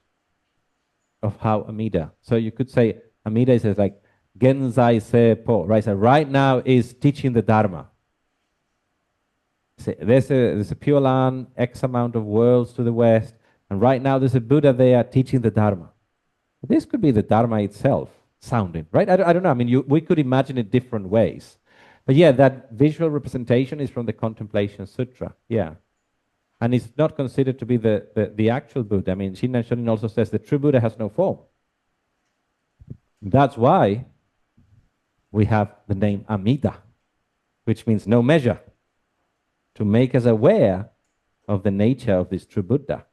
of how Amida. So you could say Amida is like Genzai Seppo, right? So right now is teaching the Dharma. So there's a Pure Land, X amount of worlds to the west, and right now there's a Buddha there teaching the Dharma. This could be the Dharma itself sounding, right? I don't know. I mean, we could imagine it different ways. But yeah, that visual representation is from the Contemplation Sutra. Yeah. And it's not considered to be the actual Buddha. I mean, Shinran Shonin also says the true Buddha has no form. That's why we have the name Amida, which means no measure, to make us aware of the nature of this true Buddha.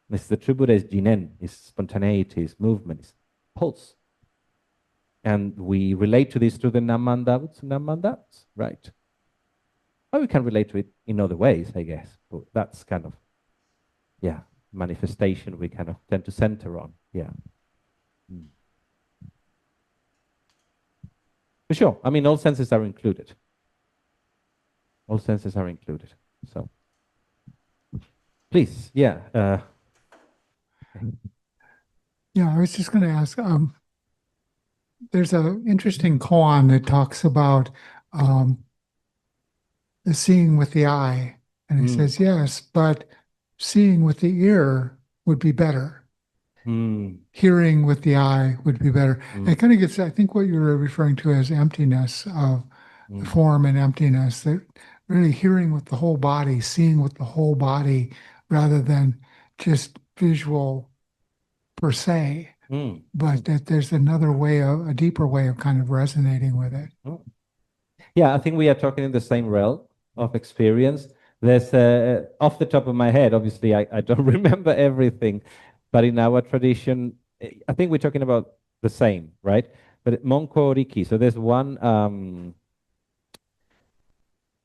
The true Buddha is Jinen, is spontaneity, is movement, is pulse. And we relate to this through the Namandavats, right? Or we can relate to it in other ways, I guess. But that's kind of, yeah, manifestation we kind of tend to center on, yeah. For sure, I mean, all senses are included. All senses are included, so. Please, yeah. Yeah, I was just going to ask, there's an interesting koan that talks about the seeing with the eye. And he says, yes, but seeing with the ear would be better. Hearing with the eye would be better. It kind of gets, I think, what you were referring to as emptiness of the form and emptiness, that really hearing with the whole body, seeing with the whole body, rather than just visual per se. But that there's another way, a deeper way of kind of resonating with it. Yeah, I think we are talking in the same realm of experience. There's, off the top of my head, obviously I don't remember everything, but in our tradition, I think we're talking about the same, right? But Monko Riki, so there's one,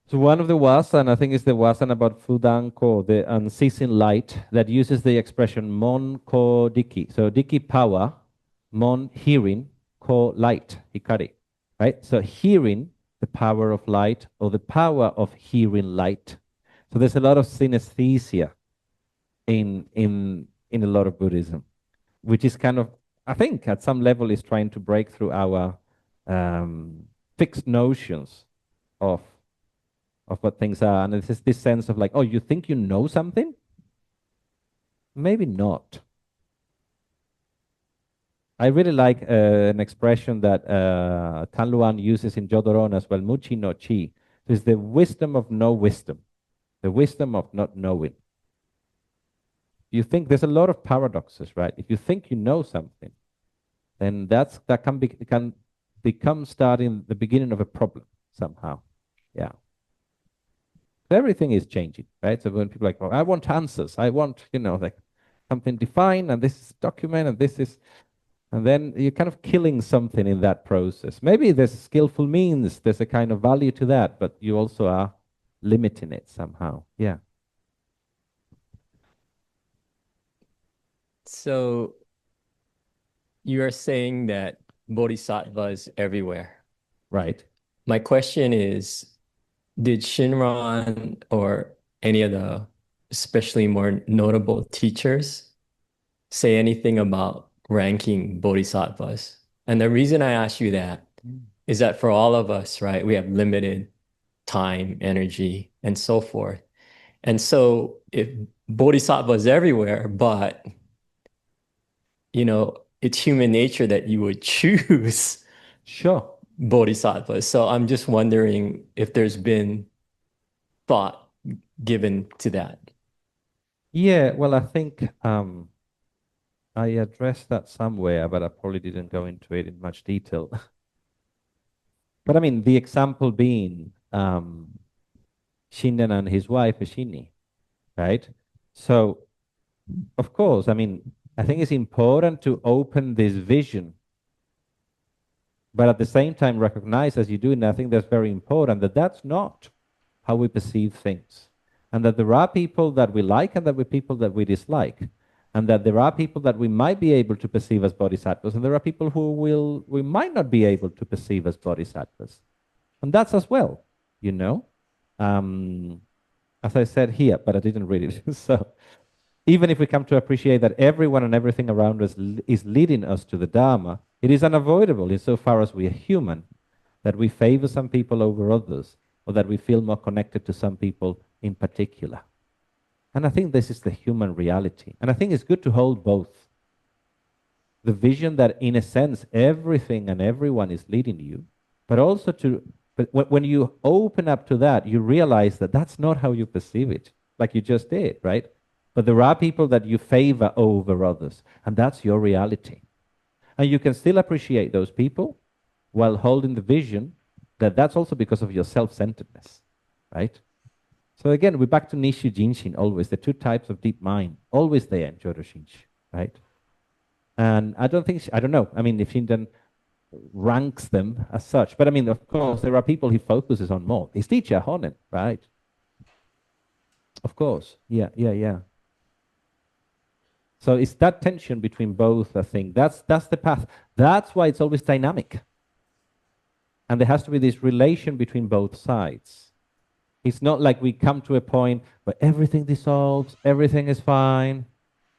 so one of the Wasan, I think it's the Wasan about Fudanko, the unceasing light, that uses the expression Monko Diki. So Diki power, Mon hearing, Ko light, Hikari, right? So hearing, the power of light, or the power of hearing light. So there's a lot of synesthesia in a lot of Buddhism, which is kind of, I think, at some level is trying to break through our fixed notions of what things are. And it's this sense of like, oh, you think you know something? Maybe not. I really like an expression that Tanluan uses in Jodoron as well, Muchi no Chi. It's the wisdom of no wisdom, the wisdom of not knowing. You think there's a lot of paradoxes, right? If you think you know something, then that can become starting the beginning of a problem somehow. Yeah. Everything is changing, right? So when people are like, oh, I want answers, I want, like, something defined, and this is document, and this is, and then you're kind of killing something in that process. Maybe there's skillful means, there's a kind of value to that, but you also are limiting it somehow. Yeah. So you are saying that Bodhisattva is everywhere. Right. My question is, did Shinran or any of the especially more notable teachers say anything about ranking Bodhisattvas? And the reason I ask you that is that for all of us, right, we have limited time, energy, and so forth. And so if Bodhisattva is everywhere, but you know, it's human nature that you would choose Sure. Bodhisattvas. So I'm just wondering if there's been thought given to that. Yeah, well, I think I addressed that somewhere, but I probably didn't go into it in much detail. But I mean, the example being Shinran and his wife, Ashini, right? So, of course, I mean, I think it's important to open this vision, but at the same time recognize, as you do, and I think that's very important, that that's not how we perceive things. And that there are people that we like and that there are people that we dislike. And that there are people that we might be able to perceive as bodhisattvas, and there are people who we might not be able to perceive as bodhisattvas. And that's as well, you know. As I said here, but I didn't read it. So even if we come to appreciate that everyone and everything around us is leading us to the Dharma, it is unavoidable insofar as we are human, that we favor some people over others, or that we feel more connected to some people in particular. And I think this is the human reality. And I think it's good to hold both. The vision that, in a sense, everything and everyone is leading you, but also but when you open up to that, you realize that that's not how you perceive it, like you just did, right? But there are people that you favor over others, and that's your reality. And you can still appreciate those people while holding the vision that that's also because of your self-centeredness, right? So again, we're back to Nishi Jinshin, always, the two types of deep mind, always there in Jodo Shinshu, right? And I don't know, I mean, if Shinran ranks them as such, but I mean, of course, there are people he focuses on more. His teacher, Honen, right? Of course, yeah. So it's that tension between both, I think. That's the path. That's why it's always dynamic. And there has to be this relation between both sides. It's not like we come to a point where everything dissolves, everything is fine.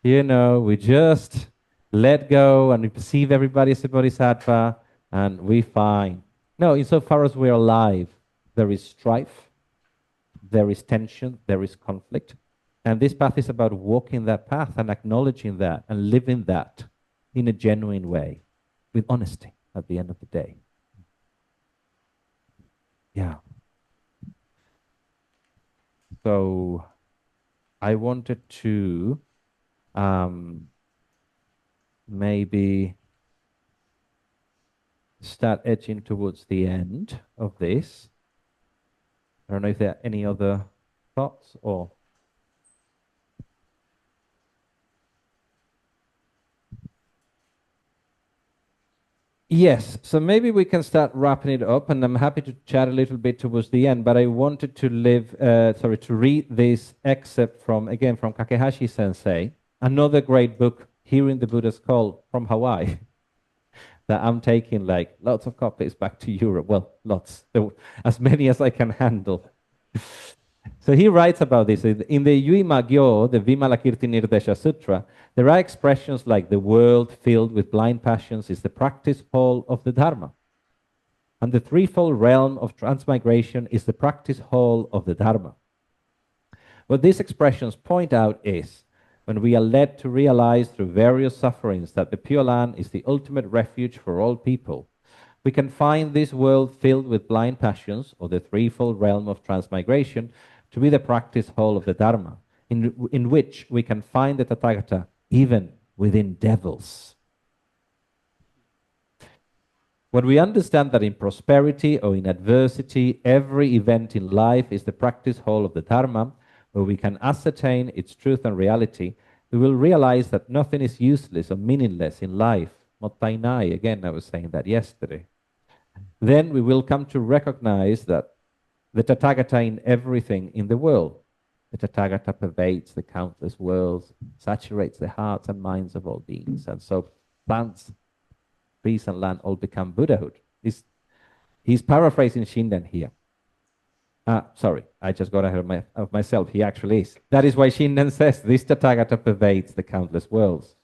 You know, we just let go and we perceive everybody as a bodhisattva and we're fine. No, insofar as we're alive, there is strife, there is tension, there is conflict. And this path is about walking that path and acknowledging that and living that in a genuine way with honesty at the end of the day. Yeah. So I wanted to maybe start edging towards the end of this. I don't know if there are any other thoughts or... Yes, so maybe we can start wrapping it up, and I'm happy to chat a little bit towards the end, but I wanted to to read this excerpt from Kakehashi Sensei, another great book, Hearing the Buddha's Call, from Hawaii, that I'm taking like lots of copies back to Europe. Well, lots, as many as I can handle. So he writes about this. In the Yuima Gyo, the Vimalakirti Nirdesha Sutra, there are expressions like the world filled with blind passions is the practice hall of the Dharma. And the threefold realm of transmigration is the practice hall of the Dharma. What these expressions point out is when we are led to realize through various sufferings that the Pure Land is the ultimate refuge for all people, we can find this world filled with blind passions, or the threefold realm of transmigration, to be the practice hall of the Dharma, in which we can find the Tathagata even within devils. When we understand that in prosperity or in adversity, every event in life is the practice hall of the Dharma, where we can ascertain its truth and reality, we will realize that nothing is useless or meaningless in life. Mottainai, again, I was saying that yesterday. Then we will come to recognize that the Tathagata in everything in the world. The Tathagata pervades the countless worlds, saturates the hearts and minds of all beings. And so plants, trees and land all become Buddhahood. He's paraphrasing Shinran here. Sorry, I just got ahead of myself. He actually is. That is why Shinran says, this Tathagata pervades the countless worlds.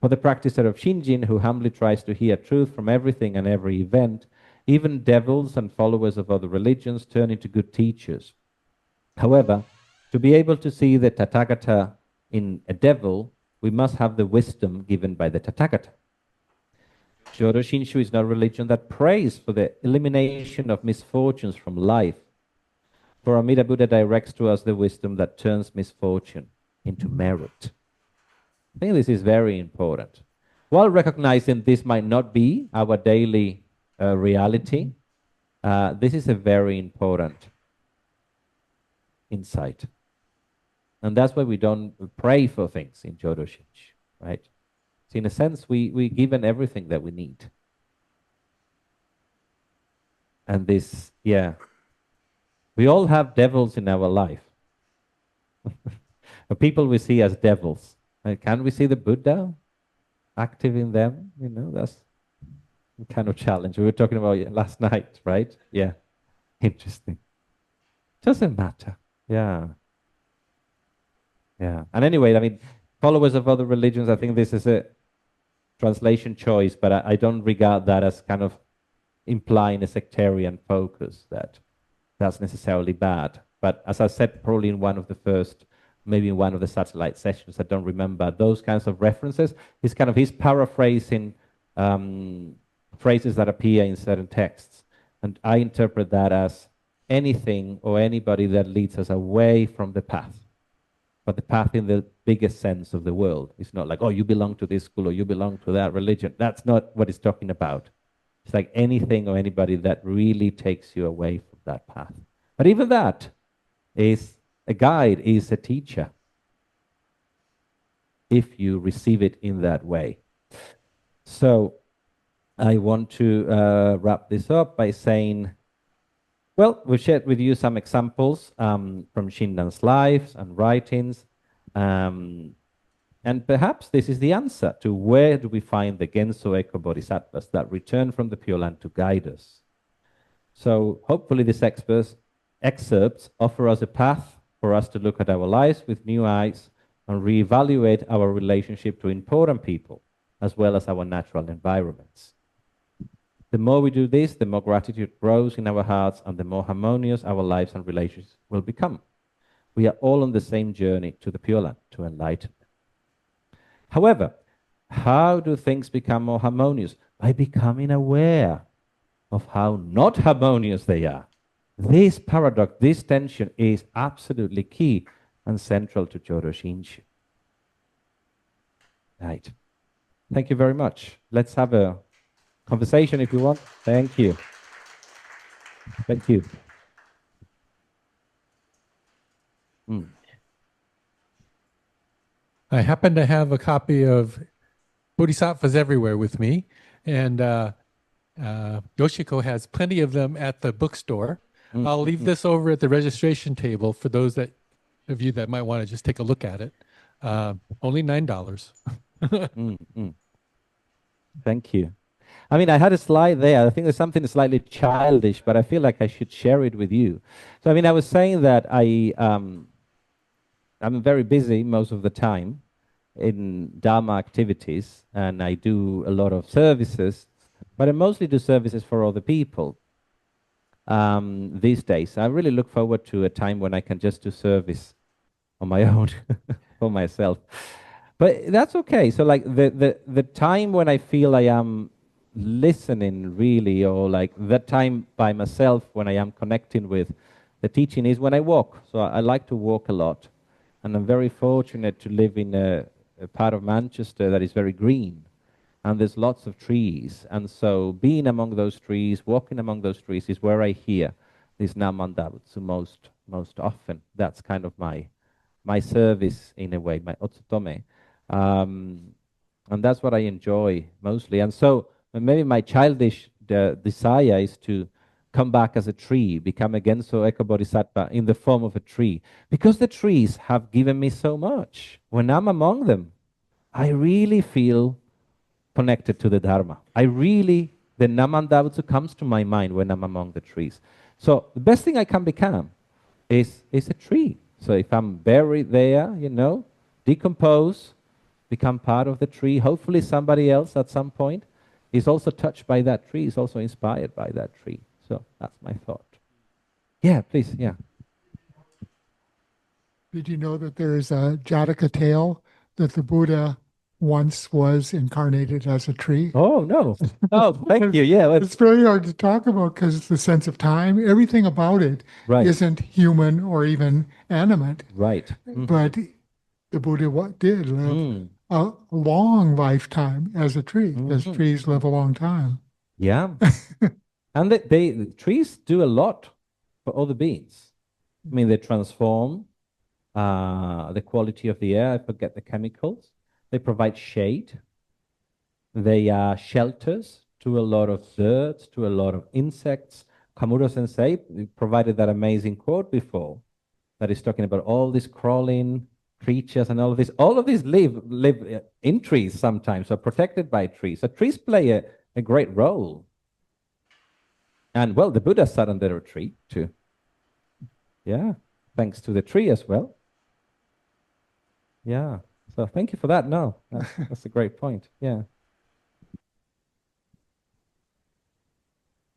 For the practitioner of Shinjin, who humbly tries to hear truth from everything and every event, even devils and followers of other religions turn into good teachers. However, to be able to see the Tathagata in a devil, we must have the wisdom given by the Tathagata. Jodo Shinshu is not a religion that prays for the elimination of misfortunes from life. For Amida Buddha directs to us the wisdom that turns misfortune into merit. I think this is very important. While recognizing this might not be our daily reality, this is a very important insight. And that's why we don't pray for things in Jodo Shinshu, right? So in a sense, we given everything that we need. And this, yeah, we all have devils in our life. The people we see as devils. Can we see the Buddha active in them? You know, that's a kind of challenge. We were talking about it last night, right? Yeah, interesting. Doesn't matter. Yeah. Yeah. And anyway, I mean, followers of other religions, I think this is a translation choice, but I don't regard that as kind of implying a sectarian focus, that's necessarily bad. But as I said, probably in one of the first, maybe in one of the satellite sessions, I don't remember, those kinds of references, he's paraphrasing phrases that appear in certain texts. And I interpret that as anything or anybody that leads us away from the path. But the path in the biggest sense of the world. It's not like, oh, you belong to this school or you belong to that religion. That's not what it's talking about. It's like anything or anybody that really takes you away from that path. But even that is a guide, is a teacher, if you receive it in that way. So I want to wrap this up by saying, well, we've shared with you some examples from Shinran's lives and writings. And perhaps this is the answer to where do we find the Gensō Bodhisattvas that return from the Pure Land to guide us. So hopefully these excerpts offer us a path for us to look at our lives with new eyes and reevaluate our relationship to important people, as well as our natural environments. The more we do this, the more gratitude grows in our hearts and the more harmonious our lives and relations will become. We are all on the same journey to the Pure Land, to enlightenment. However, how do things become more harmonious? By becoming aware of how not harmonious they are. This paradox, this tension is absolutely key and central to Jodo Shinshu. Right. Thank you very much. Let's have a conversation if you want. Thank you. Thank you. I happen to have a copy of Bodhisattvas Everywhere with me, and Yoshiko has plenty of them at the bookstore. I'll leave this over at the registration table for those of you that might want to just take a look at it. Only $9. Thank you. I mean, I had a slide there. I think there's something slightly childish, but I feel like I should share it with you. So, I mean, I was saying that I'm very busy most of the time in Dharma activities, and I do a lot of services, but I mostly do services for other people these days. I really look forward to a time when I can just do service on my own for myself. But that's okay. So like the time when I feel I am listening really, or like that time by myself when I am connecting with the teaching is when I walk. So I like to walk a lot. And I'm very fortunate to live in a part of Manchester that is very green. And there's lots of trees. And so being among those trees, walking among those trees is where I hear this Namo Butsu most often. That's kind of my my service in a way, my otsutome. And that's what I enjoy mostly. And so maybe my childish desire is to come back as a tree, become a Gensō Bodhisattva in the form of a tree. Because the trees have given me so much. When I'm among them, I really feel connected to the Dharma. The Namandavutsu comes to my mind when I'm among the trees. So the best thing I can become is a tree. So if I'm buried there, decompose, become part of the tree, hopefully somebody else at some point is also touched by that tree, is also inspired by that tree. So that's my thought. Yeah, please, yeah. Did you know that there is a Jataka tale that the Buddha once was incarnated as a tree? Oh, no. Oh, thank you. Yeah. It's very hard to talk about because it's the sense of time. Everything about it isn't human or even animate. Right. But the Buddha did live a long lifetime as a tree, as trees live a long time. Yeah. And the trees do a lot for other beings. I mean, they transform the quality of the air. I forget the chemicals. They provide shade. They are shelters to a lot of birds, to a lot of insects. Kamuro Sensei provided that amazing quote before that is talking about all these crawling creatures and all of this. All of these live in trees sometimes, are protected by trees. So trees play a great role. And well, the Buddha sat under a tree too. Yeah, thanks to the tree as well. Yeah, so thank you for that. No, that's a great point. Yeah.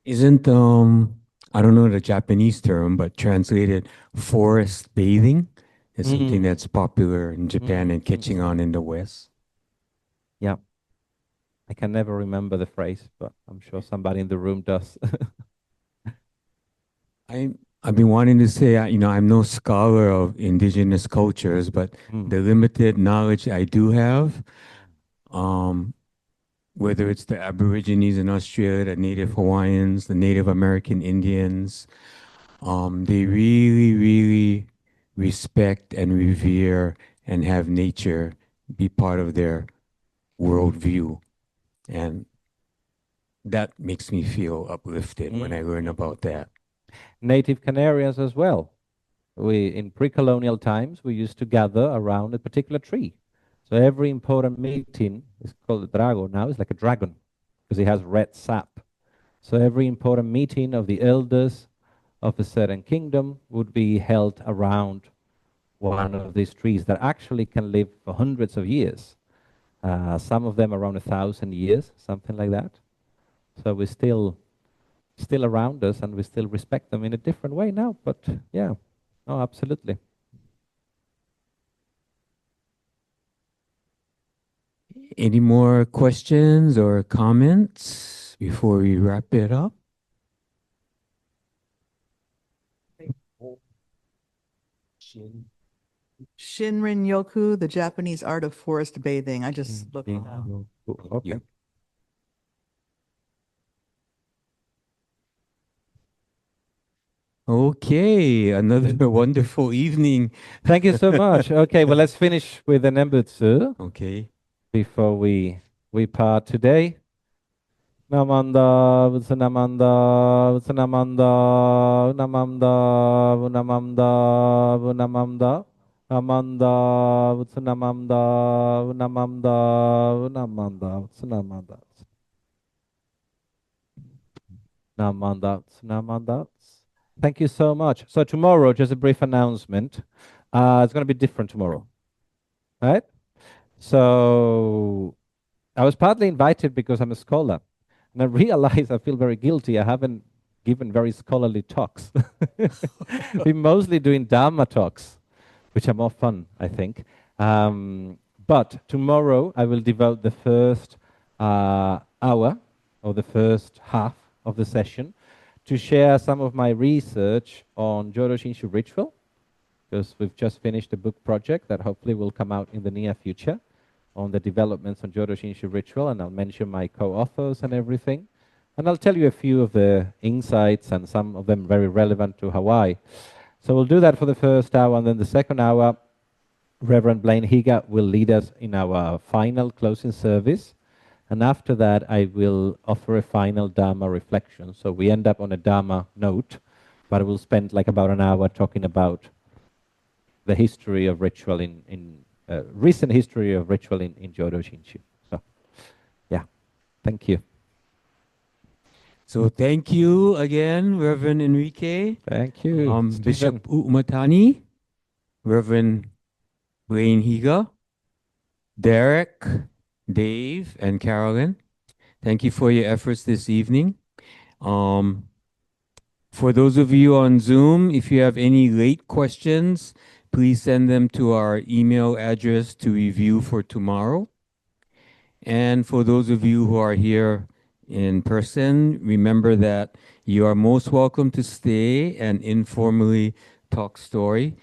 Isn't, I don't know the Japanese term, but translated forest bathing is something that's popular in Japan and catching on in the West? Yeah. I can never remember the phrase, but I'm sure somebody in the room does. I've been wanting to say, I'm no scholar of indigenous cultures, but the limited knowledge I do have, whether it's the Aborigines in Australia, the Native Hawaiians, the Native American Indians, they really, really respect and revere and have nature be part of their worldview. And that makes me feel uplifted when I learn about that. Native Canarians as well. In pre-colonial times, we used to gather around a particular tree. So every important meeting is called a drago now. It's like a dragon because it has red sap. So every important meeting of the elders of a certain kingdom would be held around one of these trees that actually can live for hundreds of years. Some of them around 1,000 years, something like that. So we're still around us and we still respect them in a different way now. But yeah, oh, absolutely. Any more questions or comments before we wrap it up? Shinran Yoku, the Japanese art of forest bathing. I just looked it up. Okay. Okay, another wonderful evening. Thank you so much. Okay, well, let's finish with the Nembutsu. Okay. Before we part today. Namanda, Vutsanamanda, Vutsanamanda, Unamamda, Unamamda, Unamamda, Amanda, Vutsanamamda, Unamamda, Unamanda, Vutsanamanda. Namanda, Vutsanamanda. Thank you so much. So tomorrow, just a brief announcement. It's going to be different tomorrow, right? So I was partly invited because I'm a scholar. And I realized I feel very guilty. I haven't given very scholarly talks. We're mostly doing Dharma talks, which are more fun, I think. But tomorrow I will devote the first hour or the first half of the session to share some of my research on Jodo Shinshu ritual, because we've just finished a book project that hopefully will come out in the near future on the developments on Jodo Shinshu ritual, and I'll mention my co-authors and everything. And I'll tell you a few of the insights, and some of them very relevant to Hawaii. So we'll do that for the first hour, and then the second hour, Reverend Blaine Higa will lead us in our final closing service. And after that, I will offer a final Dharma reflection. So we end up on a Dharma note, but we'll spend like about an hour talking about the history of ritual recent history of ritual in Jodo Shinshu. So, yeah, thank you. So thank you again, Reverend Enrique. Thank you, Bishop Umatani, Reverend Blaine Higa, Derek, Dave, and Carolyn. Thank you for your efforts this evening. For those of you on Zoom, if you have any late questions, please send them to our email address to review for tomorrow. And for those of you who are here in person, remember that you are most welcome to stay and informally talk story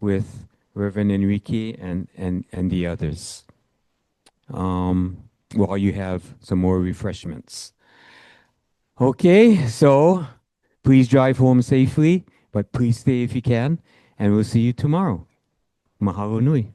with Reverend Enrique and the others while you have some more refreshments. Okay, so please drive home safely, but please stay if you can, and we'll see you tomorrow. Mahalo nui.